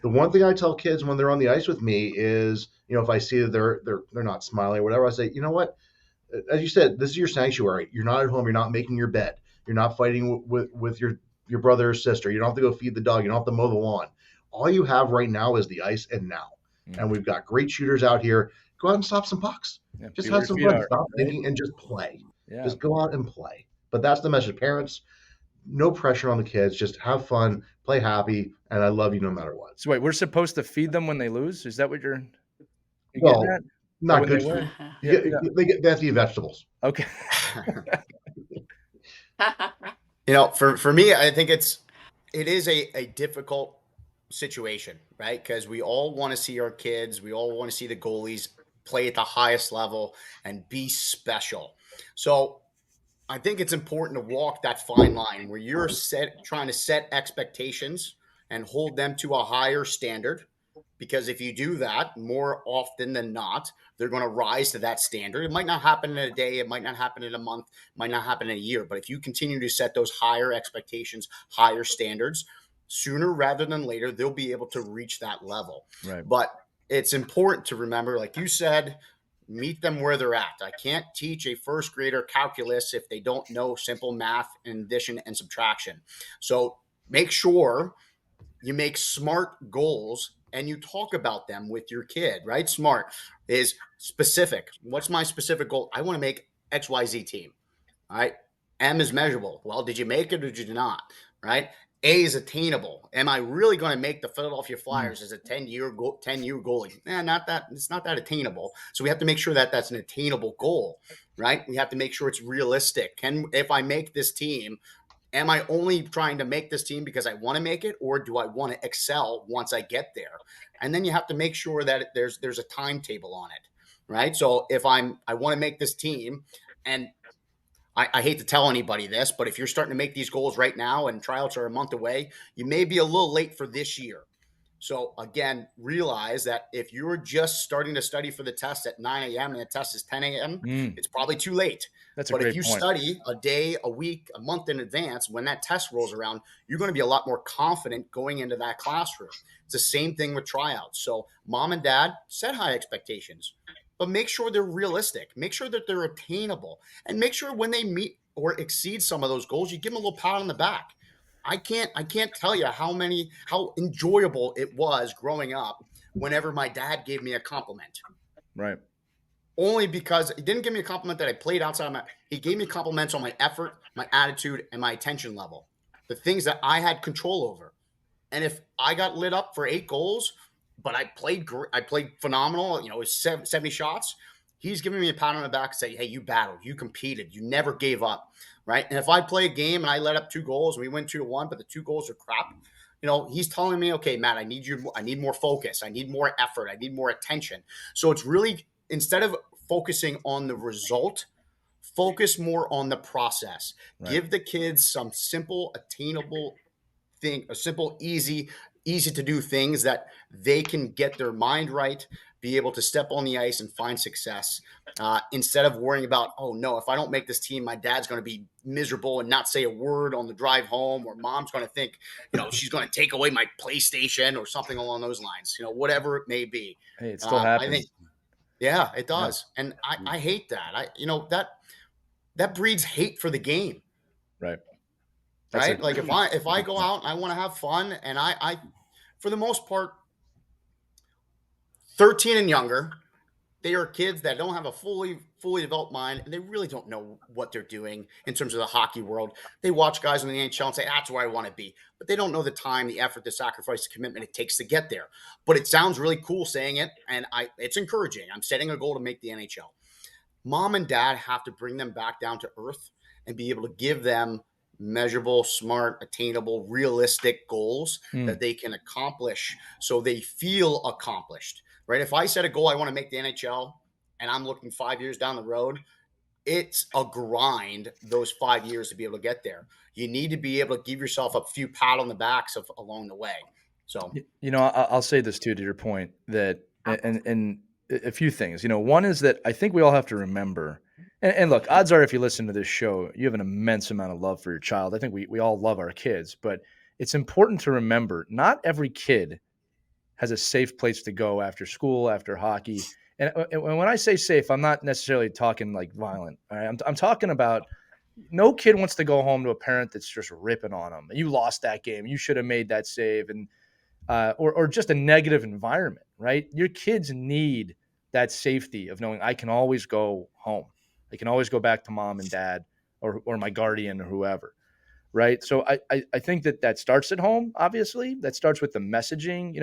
The one thing I tell kids when they're on the ice with me is, if I see that they're not smiling or whatever, I say, you know what? As you said, this is your sanctuary. You're not at home. You're not making your bed. You're not fighting with your brother or sister. You don't have to go feed the dog. You don't have to mow the lawn. All you have right now is the ice and now. And we've got great shooters out here. Go out and stop some pucks. Yeah, just have some fun. Stop thinking and just play. Yeah. Just go out and play. But that's the message. Parents, no pressure on the kids. Just have fun, play happy, and I love you no matter what. So wait, we're supposed to feed them when they lose? Is that what you're Well, getting at? not good. They have to eat vegetables. Okay. For me, I think it is a difficult situation, right? Because we all want to see our kids, we all want to see the goalies play at the highest level and be special. So I think it's important to walk that fine line where you're trying to set expectations and hold them to a higher standard. Because if you do that, more often than not, they're going to rise to that standard. It might not happen in a day. It might not happen in a month. It might not happen in a year. But if you continue to set those higher expectations, higher standards, sooner rather than later, they'll be able to reach that level. Right. But it's important to remember, like you said, meet them where they're at. I can't teach a first grader calculus if they don't know simple math and addition and subtraction. So make sure you make smart goals and you talk about them with your kid, right? Smart is specific. What's my specific goal? I want to make XYZ team. All right. M is measurable. Well, did you make it or did you not? Right. A is attainable. Am I really going to make the Philadelphia Flyers as a 10-year goalie? Not that. It's not that attainable. So we have to make sure that that's an attainable goal, right? We have to make sure it's realistic. If I make this team, am I only trying to make this team because I want to make it, or do I want to excel once I get there? And then you have to make sure that there's a timetable on it, right? So if I want to make this team, and I hate to tell anybody this, but if you're starting to make these goals right now and tryouts are a month away, you may be a little late for this year. So again, realize that if you're just starting to study for the test at 9 a.m. and the test is 10 a.m., it's probably too late. That's a but great if you point. study a day, a week, a month in advance, when that test rolls around, you're going to be a lot more confident going into that classroom. It's the same thing with tryouts. So mom and dad, set high expectations, but make sure they're realistic. Make sure that they're attainable. And make sure when they meet or exceed some of those goals, you give them a little pat on the back. I can't tell you how enjoyable it was growing up whenever my dad gave me a compliment. Right. Only because he didn't give me a compliment that I played outside he gave me compliments on my effort, my attitude, and my attention level. The things that I had control over. And if I got lit up for 8 goals, but I played phenomenal, it was 70 shots, he's giving me a pat on the back and say, hey, you battled, you competed, you never gave up. Right. And if I play a game and I let up 2 goals and we win 2-1, but the 2 goals are crap, he's telling me, okay, Matt, I need more focus. I need more effort. I need more attention. So it's really, instead of focusing on the result, focus more on the process. Right. Give the kids some simple, attainable thing, a simple, easy to do things that they can get their mind right, be able to step on the ice and find success, instead of worrying about, oh no, if I don't make this team, my dad's going to be miserable and not say a word on the drive home, or mom's going to think, she's going to take away my PlayStation or something along those lines, whatever it may be. Hey, it still happens. I think, yeah, it does. Yeah. And I hate that. That breeds hate for the game. Right. Right. Like if I go out and I want to have fun, and I, for the most part, 13 and younger, they are kids that don't have a fully developed mind, and they really don't know what they're doing in terms of the hockey world. They watch guys in the NHL and say, that's where I want to be. But they don't know the time, the effort, the sacrifice, the commitment it takes to get there. But it sounds really cool saying it, and it's encouraging. I'm setting a goal to make the NHL. Mom and dad have to bring them back down to earth and be able to give them measurable, smart, attainable, realistic goals that they can accomplish, so they feel accomplished. Right? If I set a goal, I want to make the NHL, and I'm looking 5 years down the road, it's a grind those 5 years to be able to get there. You need to be able to give yourself a few pat on the backs along the way. So, I'll say this too, to your point, that, and a few things, one is that I think we all have to remember, and look, odds are if you listen to this show, you have an immense amount of love for your child. I think we all love our kids, but it's important to remember not every kid has a safe place to go after school, after hockey. And when I say safe, I'm not necessarily talking like violent. All right? I'm talking about, no kid wants to go home to a parent that's just ripping on them. You lost that game. You should have made that save. And or just a negative environment, right? Your kids need that safety of knowing I can always go home. I can always go back to mom and dad or my guardian or whoever. Right. So I think that starts at home. Obviously, that starts with the messaging.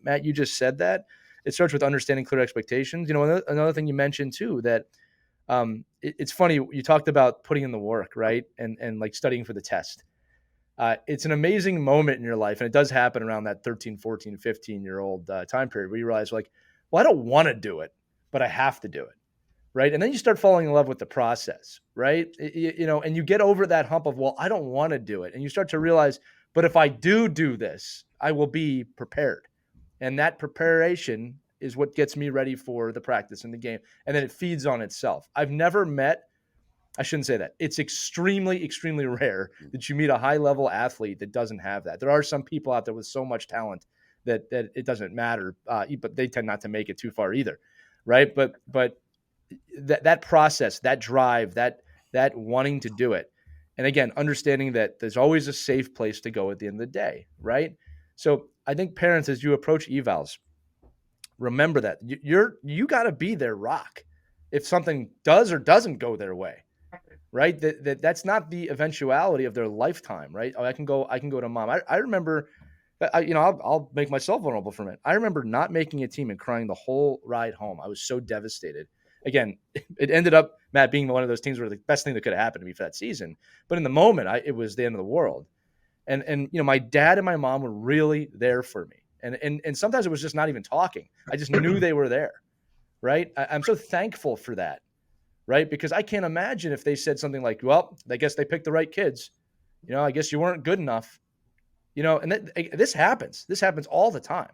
Matt, you just said that it starts with understanding clear expectations. Another thing you mentioned too, that it's funny. You talked about putting in the work, right? And like studying for the test. It's an amazing moment in your life. And it does happen around that 13, 14, 15-year-old time period where you realize like, well, I don't want to do it, but I have to do it. Right. And then you start falling in love with the process. Right. And you get over that hump of, well, I don't want to do it. And you start to realize, but if I do this, I will be prepared. And that preparation is what gets me ready for the practice and the game. And then it feeds on itself. I've never met, I shouldn't say that. It's extremely, extremely rare that you meet a high level athlete that doesn't have that. There are some people out there with so much talent that it doesn't matter, but they tend not to make it too far either. Right. But that process, that drive, that wanting to do it. And again, understanding that there's always a safe place to go at the end of the day, right? So I think parents, as you approach evals, remember that you got to be their rock if something does or doesn't go their way, right? That's not the eventuality of their lifetime, right? Oh, I can go to mom. I remember, I'll make myself vulnerable from it. I remember not making a team and crying the whole ride home. I was so devastated. Again, it ended up, Matt, being one of those teams where the best thing that could have happened to me for that season. But in the moment, it was the end of the world. And my dad and my mom were really there for me. And sometimes it was just not even talking. I just knew they were there, right? I'm so thankful for that, right? Because I can't imagine if they said something like, well, I guess they picked the right kids. I guess you weren't good enough. And this happens. This happens all the time,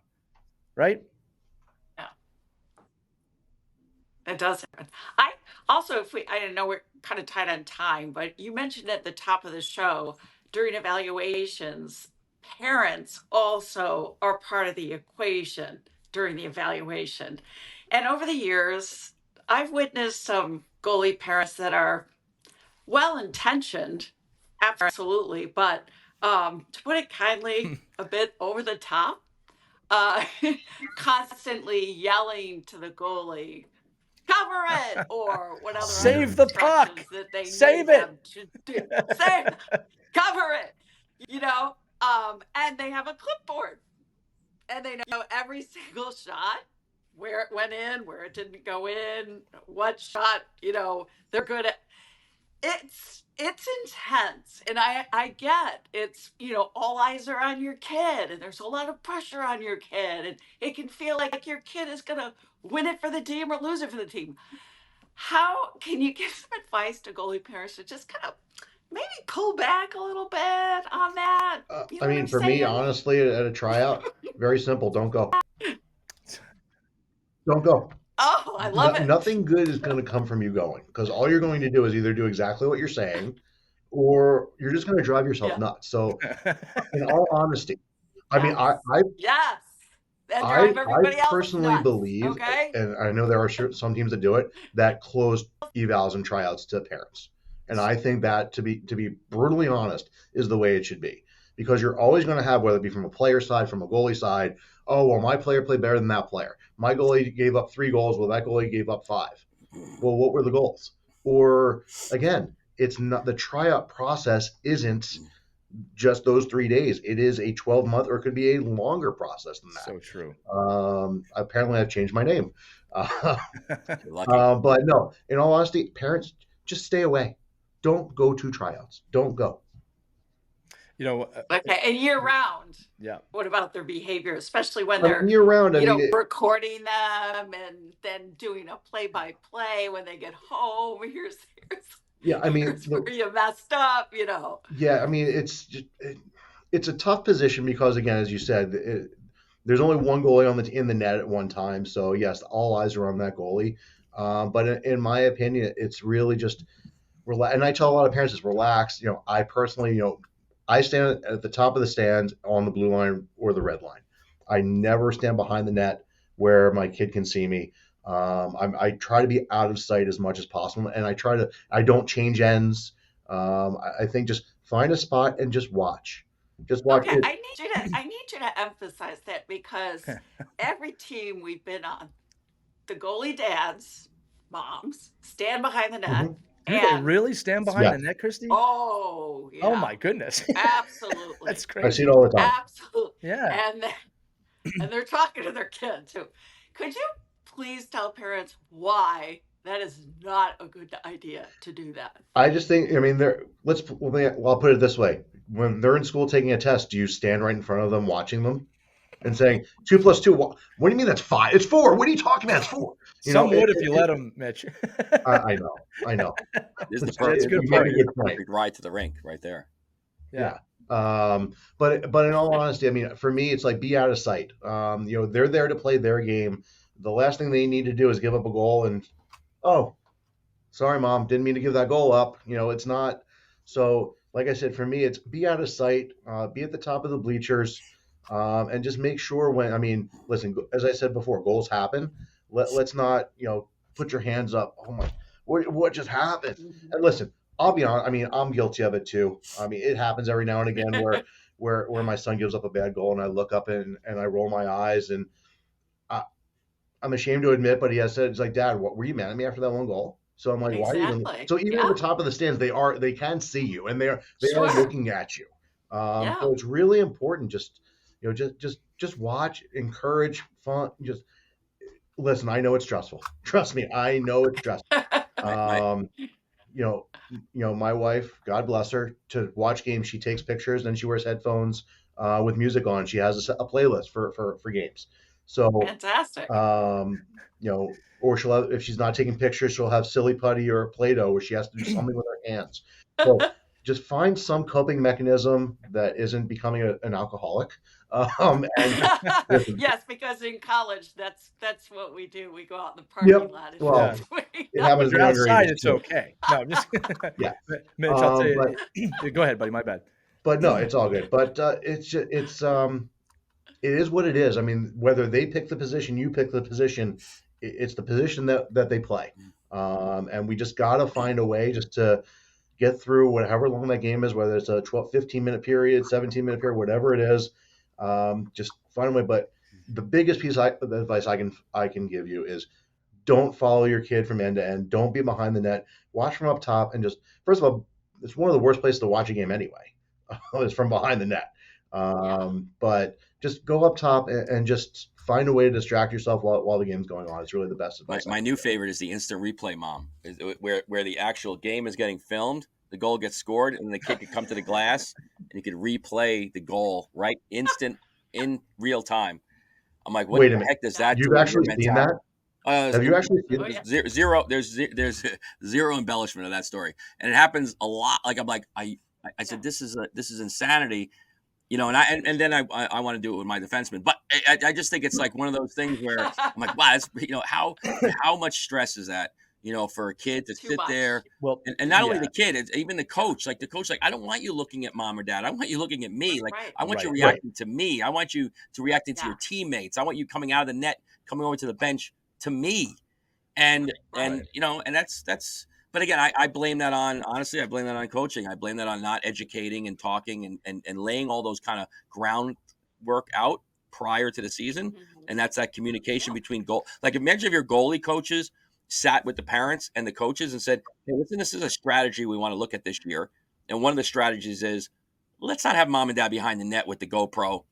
right? It does happen. I also, I know we're kind of tight on time, but you mentioned at the top of the show during evaluations, parents also are part of the equation during the evaluation. And over the years, I've witnessed some goalie parents that are well intentioned, absolutely, but to put it kindly, a bit over the top, uh, constantly yelling to the goalie, cover it, or whatever save the puck that they save need it them to do. Save, cover it, and they have a clipboard and they know every single shot, where it went in, where it didn't go in, what shot they're good at. It's intense, and I get it's all eyes are on your kid, and there's a lot of pressure on your kid, and it can feel like your kid is gonna win it for the team or lose it for the team. How can you give some advice to goalie parents to just kind of maybe pull back a little bit on that. You know I what mean, I'm for me, saying? honestly, at a tryout, very simple. Don't go. Don't go. Oh, I love it. Nothing good is going to come from you going, because all you're going to do is either do exactly what you're saying, or you're just going to drive yourself Yeah. nuts. So, in all honesty, I mean, Yes. Yes. And drive I everybody else personally nuts. believe, Okay. and I know there are some teams that do it, that close evals and tryouts to parents, and I think that, to be brutally honest, is the way it should be, because you're always going to have, whether it be from a player side, from a goalie side, oh well, my player played better than that player. My goalie gave up 3 goals, well that goalie gave up 5. Well, what were the goals? Or again, it's not, the tryout process isn't just those 3 days. It is a 12-month, or it could be a longer process than that. So true. Apparently, I've changed my name. You're lucky. But no, in all honesty, parents, just stay away. Don't go to tryouts. Don't go. You know, Okay. And year round. yeah. What about their behavior, especially when I they're mean, year round, I you know, mean, recording them and then doing a play-by-play when they get home. Here's yeah, I mean, here's where you messed up, you know. yeah, I mean, it's a tough position, because, again, as you said, there's only one goalie in the net at one time. So yes, all eyes are on that goalie. But in my opinion, it's really just relax. And I tell a lot of parents, it's relax. I personally, I stand at the top of the stands on the blue line or the red line. I never stand behind the net where my kid can see me. I try to be out of sight as much as possible, and I don't change ends. I think just find a spot and just watch. Just watch Okay, it. I need you to emphasize that, because every team we've been on, the goalie dads, moms, stand behind the net. Mhm. Do they really stand behind Yeah. the net, Christie? Oh, yeah. Oh my goodness. Absolutely. That's I see crazy. it all the time. Absolutely. Yeah. And they're talking to their kid too. Could you please tell parents why that is not a good idea to do that? I just think, I mean, I'll put it this way. When they're in school taking a test, do you stand right in front of them watching them and saying 2 plus 2? What do you mean that's 5? It's 4. What are you talking about? It's 4. Some would if you let them, Mitch. I know. This is the That's perfect, a good You make point. a good point. perfect ride to the rink right there. Yeah. But in all honesty, I mean, for me, it's like, be out of sight. They're there to play their game. The last thing they need to do is give up a goal and, oh, sorry, mom, didn't mean to give that goal up. It's not. So, like I said, for me, it's be out of sight, be at the top of the bleachers, and just make sure listen, as I said before, goals happen. Let's not, put your hands up. Oh my, what just happened? And listen, I'll be honest. I mean, I'm guilty of it too. I mean, it happens every now and again where my son gives up a bad goal, and I look up and I roll my eyes, and I'm ashamed to admit, but he has said, it's like, Dad, what were you mad at me after that one goal? So I'm like, why are you even? Exactly. So even at Yeah. the top of the stands, they can see you, and they are Sure. looking at you. Yeah. So it's really important. Just just watch, encourage, fun. Just listen. I know it's stressful. Trust me, I know it's stressful. My wife, God bless her, to watch games, she takes pictures, then she wears headphones with music on. She has a playlist for games. So Fantastic. or she'll have, if she's not taking pictures, she'll have silly putty or Play-Doh where she has to do something with her hands. So just find some coping mechanism that isn't becoming an alcoholic. Yes, because in college, that's what we do. We go out in the parking lot. And Well, it happens If you're at younger outside, ages it's too. okay. No, just Yeah. Mitch, I'll tell you. Go ahead, buddy. My bad. But no, it's all good. But it is what it is. I mean, whether they pick the position, you pick the position, it's the position that they play. And we just got to find a way just to get through whatever long that game is, whether it's a 15-minute period, 17-minute period, whatever it is. Just find a way. But the biggest piece of advice I can give you is, don't follow your kid from end to end. Don't be behind the net. Watch from up top, and just, first of all, it's one of the worst places to watch a game anyway. Is from behind the net. But just go up top and just find a way to distract yourself while the game's going on. It's really the best advice. My new favorite is the instant replay mom, where the actual game is getting filmed, the goal gets scored, and the kid could come to the glass and you could replay the goal in real time. I'm like, what the heck does that do? You've actually seen that? Have you actually seen Oh, yeah. zero? There's zero embellishment of that story, and it happens a lot. Like I'm like I said, this is insanity, and then I want to do it with my defenseman, but I just think it's like one of those things where I'm like, wow, that's how much stress is that, for a kid to Too sit much. there, Well, and not only yeah, the kid, it's even the coach. Like the coach, like I don't want you looking at mom or dad. I want you looking at me. Like Right. I want you right. reacting to me. I want you to reacting to Yeah. your teammates. I want you coming out of the net, coming over to the bench to me. And Right. and that's but again, I blame that on, honestly, I blame that on coaching. I blame that on not educating and talking and laying all those kind of groundwork out prior to the season. Mhm. And that's that communication Yeah. between goal. Like imagine if your goalie coaches sat with the parents and the coaches and said, hey, listen, this is a strategy we want to look at this year. And one of the strategies is let's not have mom and dad behind the net with the GoPro,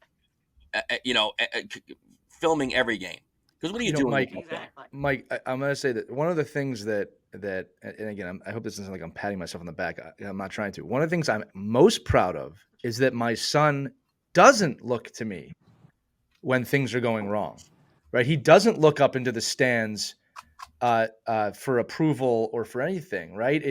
filming every game. Because what are you doing? Mike, Exactly. I'm going to say that one of the things that, and again, I hope this isn't like I'm patting myself on the back. I'm not trying to. One of the things I'm most proud of is that my son doesn't look to me when things are going wrong, right? He doesn't look up into the stands for approval or for anything, right?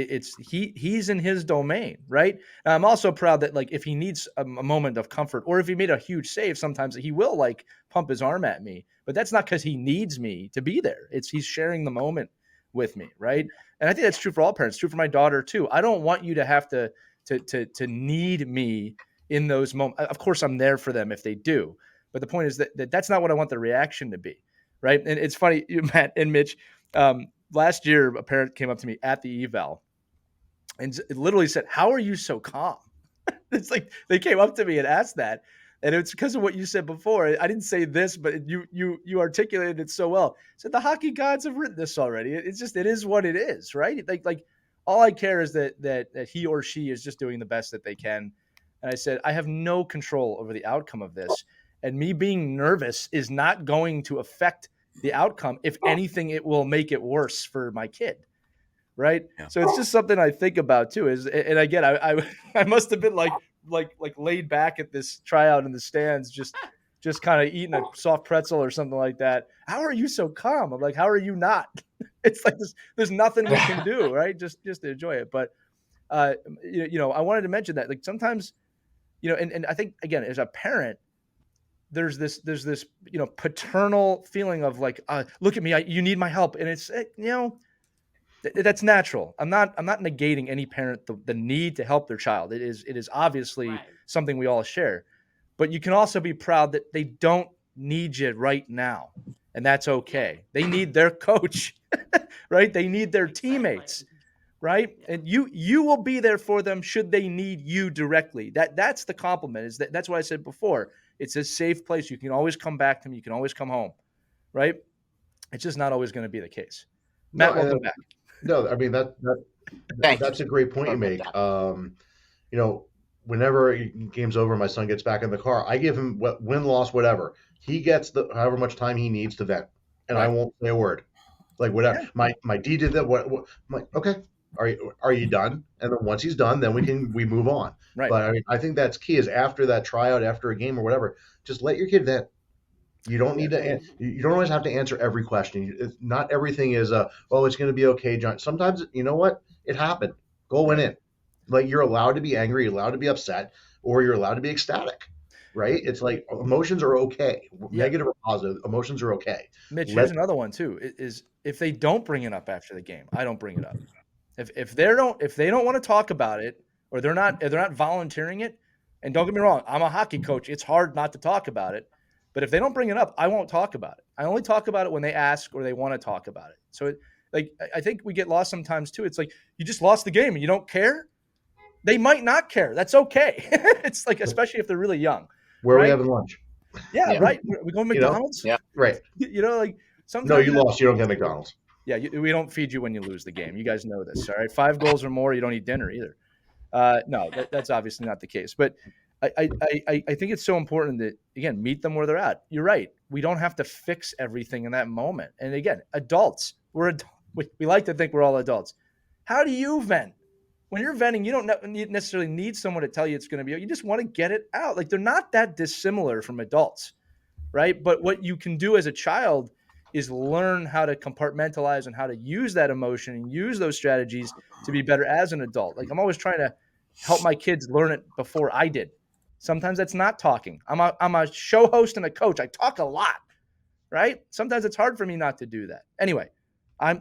He's in his domain, right? And I'm also proud that like if he needs a moment of comfort or if he made a huge save, sometimes he will like pump his arm at me, but that's not because he needs me to be there. He's sharing the moment with me, right? And I think that's true for all parents, true for my daughter too. I don't want you to have to need me in those moments. Of course, I'm there for them if they do, but the point is that that's not what I want the reaction to be, right? And it's funny, Matt and Mitch. Last year, a parent came up to me at the eval and it literally said, "How are you so calm?" It's like they came up to me and asked that, and it's because of what you said before. I didn't say this, but you articulated it so well. I said the hockey gods have written this already. It's just it is what it is, right? Like all I care is that he or she is just doing the best that they can. And I said I have no control over the outcome of this, and me being nervous is not going to affect the outcome. If anything, it will make it worse for my kid. Right. Yeah. So it's just something I think about too and again, I must've been like laid back at this tryout in the stands, just kind of eating a soft pretzel or something like that. How are you so calm? I'm like, how are you not? It's like there's nothing we can do. Right. Just to enjoy it. But, I wanted to mention that like sometimes, and I think again, as a parent, there's this paternal feeling of like look at me, you need my help, and it's that's natural. I'm not negating any parent the need to help their child. It is obviously Right. something we all share, but you can also be proud that they don't need you right now, and that's okay. They need their coach, right? They need their teammates, right? Yeah. And you will be there for them should they need you directly. That's the compliment. That's what I said before. It's a safe place. You can always come back to me. You can always come home, right? It's just not always going to be the case. Matt, welcome back. No, I mean Thank that's you. a great point Sorry you about make. that. Whenever game's over, my son gets back in the car. I give him win, loss, whatever. He gets however much time he needs to vent, and I Right. won't say a word. Like whatever. Yeah. My D did that. What? I'm like, okay. Are you done? And then once he's done, then we move on. Right. But I mean, I think that's key. Is after that tryout, after a game or whatever, just let your kid vent. You don't need to. You don't always have to answer every question. Not everything is oh, it's going to be okay, John. Sometimes you know what? It happened. Goal went in. Like you're allowed to be angry, you're allowed to be upset, or you're allowed to be ecstatic. Right? It's like emotions are okay. Yeah. Negative or positive, emotions are okay. Mitch, here's another one too. Is if they don't bring it up after the game, I don't bring it up. If they don't want to talk about it, or they're not volunteering it, and don't get me wrong, I'm a hockey coach. It's hard not to talk about it. But if they don't bring it up, I won't talk about it. I only talk about it when they ask or they want to talk about it. So I think we get lost sometimes too. It's like you just lost the game and you don't care. They might not care. That's okay. It's like, especially if they're really young. Where are we right? having lunch? Yeah, Yeah. right. We go to McDonald's. Yeah. Right. Like sometimes. No, you lost. You don't get McDonald's. Yeah, we don't feed you when you lose the game. You guys know this, all right? 5 goals or more, you don't eat dinner either. No, that's obviously not the case. But I think it's so important that, again, meet them where they're at. You're right. We don't have to fix everything in that moment. And again, adults, we like to think we're all adults. How do you vent? When you're venting, you don't necessarily need someone to tell you it's going to be. You just want to get it out. Like they're not that dissimilar from adults, right? But what you can do as a child is learn how to compartmentalize and how to use that emotion and use those strategies to be better as an adult. Like I'm always trying to help my kids learn it before I did. Sometimes that's not talking. I'm a show host and a coach. I talk a lot, right? Sometimes it's hard for me not to do that. Anyway, I'm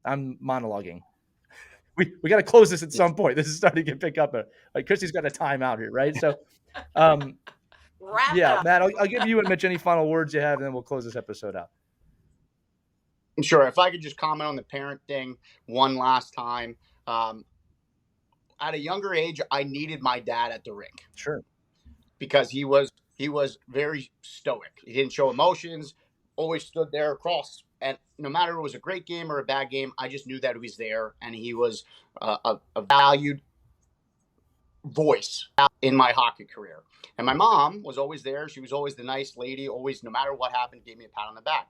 monologuing. We got to close this at some point. This is starting to pick up. Like Christie's got a timeout here, right? So, Wrap it yeah, up. Matt, I'll give you and Mitch any final words you have, and then we'll close this episode out. Sure. If I could just comment on the parent thing one last time. At a younger age, I needed my dad at the rink. Sure. Because he was very stoic. He didn't show emotions, always stood there across. And no matter if it was a great game or a bad game, I just knew that he was there, and he was a valued voice in my hockey career. And my mom was always there. She was always the nice lady, always, no matter what happened, gave me a pat on the back.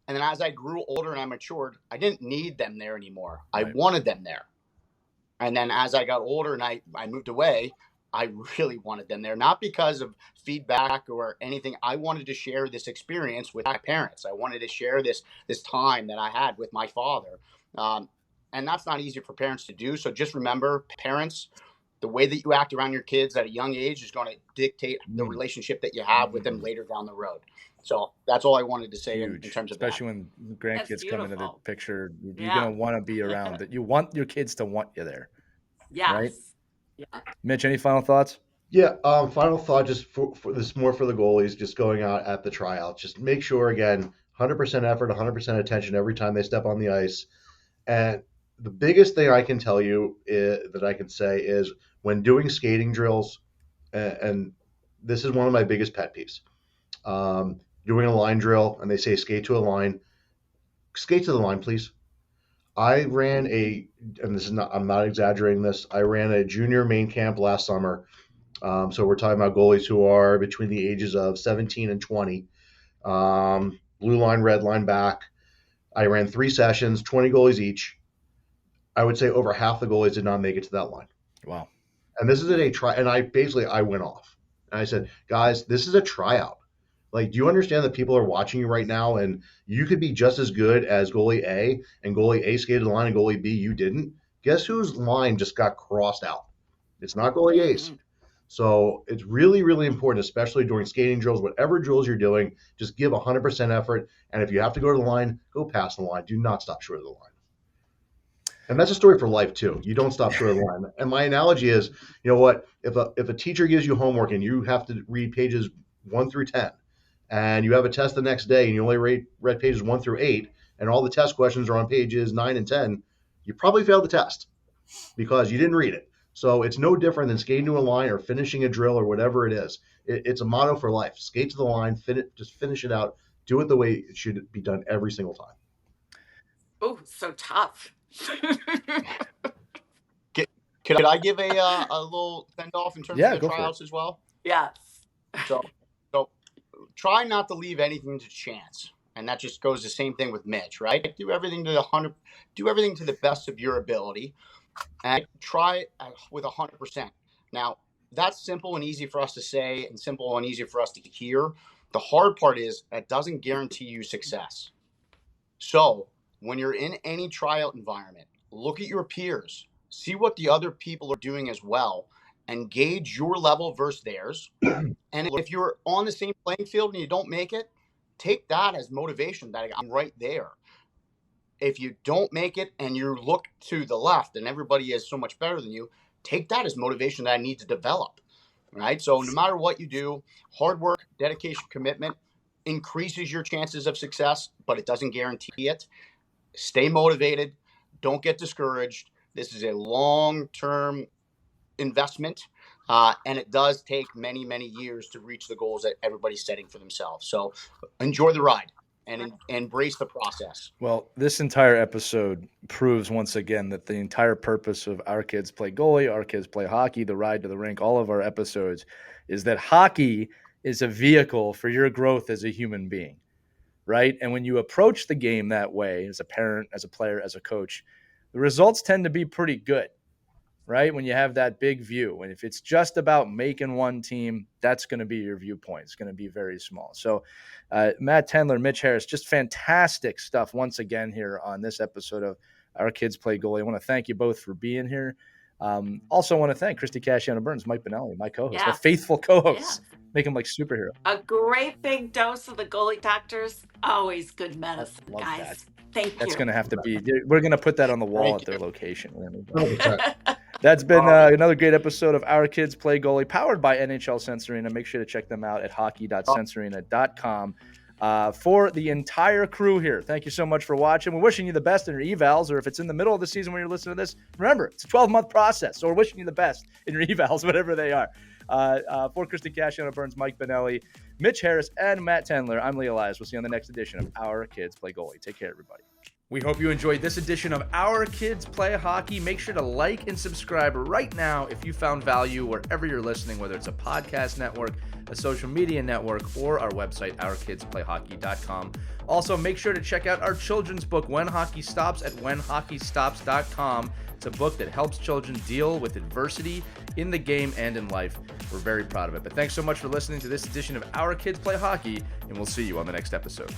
And then as I grew older and I matured, I didn't need them there anymore. I wanted them there. And then as I got older and I moved away, I really wanted them there, not because of feedback or anything. I wanted to share this experience with my parents. I wanted to share this time that I had with my father. And that's not easy for parents to do. So just remember, parents, the way that you act around your kids at a young age is going to dictate the relationship that you have with them later down the road. So that's all I wanted to say in terms of especially that. when grandkids come into the picture. You're Yeah. going to want to be around it. You want your kids to want you there. Yes. Right? Yeah. Mitch, any final thoughts? Yeah, final thought, just for this more for the goalies, just going out at the tryout. Just make sure, again, 100% effort, 100% attention every time they step on the ice. And the biggest thing I can tell you that I can say is when doing skating drills, and this is one of my biggest pet peeves, doing a line drill and they say skate to a line, skate to the line, please. I ran and this is not, I'm not exaggerating this, I ran a junior main camp last summer. So we're talking about goalies who are between the ages of 17 and 20. Blue line, red line back. I ran 3 sessions, 20 goalies each. I would say over half the goalies did not make it to that line. Wow. And this is a try, and I went off. And I said, guys, this is a tryout. Like, do you understand that people are watching you right now, and you could be just as good as goalie A, and goalie A skated the line and goalie B, you didn't? Guess whose line just got crossed out? It's not goalie A's. So it's really, really important, especially during skating drills, whatever drills you're doing, just give 100% effort. And if you have to go to the line, go past the line. Do not stop short of the line. And that's a story for life too. You don't stop short of the line. And my analogy is, you know what? If a teacher gives you homework and you have to read pages 1 through 10, and you have a test the next day and you only read pages 1 through 8, and all the test questions are on pages 9 and 10, you probably failed the test because you didn't read it. So it's no different than skating to a line or finishing a drill or whatever it is. It's a motto for life. Skate to the line, just finish it out. Do it the way it should be done every single time. Oh, so tough. Could I give a little send off in terms of the tryouts as well? Yes. So try not to leave anything to chance. And that just goes the same thing with Mitch, right? Do everything to the best of your ability. And try with 100%. Now, that's simple and easy for us to say and simple and easy for us to hear. The hard part is that doesn't guarantee you success. So when you're in any tryout environment, look at your peers, see what the other people are doing as well, and gauge your level versus theirs. And if you're on the same playing field and you don't make it, take that as motivation that I'm right there. If you don't make it and you look to the left and everybody is so much better than you, take that as motivation that I need to develop, right? So no matter what you do, hard work, dedication, commitment increases your chances of success, but it doesn't guarantee it. Stay motivated. Don't get discouraged. This is a long-term investment, and it does take many, many years to reach the goals that everybody's setting for themselves. So enjoy the ride. And embrace the process. Well, this entire episode proves once again that the entire purpose of Our Kids Play Goalie, Our Kids Play Hockey, the Ride to the Rink, all of our episodes is that hockey is a vehicle for your growth as a human being, right? And when you approach the game that way, as a parent, as a player, as a coach, the results tend to be pretty good. right? When you have that big view. And if it's just about making one team, that's going to be your viewpoint. It's going to be very small. So Matt Tendler, Mitch Harris, just fantastic stuff once again here on this episode of Our Kids Play Goalie. I want to thank you both for being here. Also want to thank Christie Casciano Burns, Mike Bonelli, my co-host, the faithful co-hosts. Make him like superhero. A great big dose of the Goalie Doctors. Always good medicine, guys. That. Thank you. That's going to have to be, we're going to put that on the wall at their location. That's been another great episode of Our Kids Play Goalie, powered by NHL Sensorina. Make sure to check them out at hockey.sensorina.com. For the entire crew here, thank you so much for watching. We're wishing you the best in your evals, or if it's in the middle of the season when you're listening to this, remember, it's a 12-month process, so we're wishing you the best in your evals, whatever they are. For Christie Casciano Burns, Mike Bonelli, Mitch Harris, and Matt Tendler, I'm Elias. We'll see you on the next edition of Our Kids Play Goalie. Take care, everybody. We hope you enjoyed this edition of Our Kids Play Hockey. Make sure to like and subscribe right now if you found value wherever you're listening, whether it's a podcast network, a social media network, or our website, ourkidsplayhockey.com. Also, make sure to check out our children's book, When Hockey Stops, at whenhockeystops.com. It's a book that helps children deal with adversity in the game and in life. We're very proud of it. But thanks so much for listening to this edition of Our Kids Play Hockey, and we'll see you on the next episode.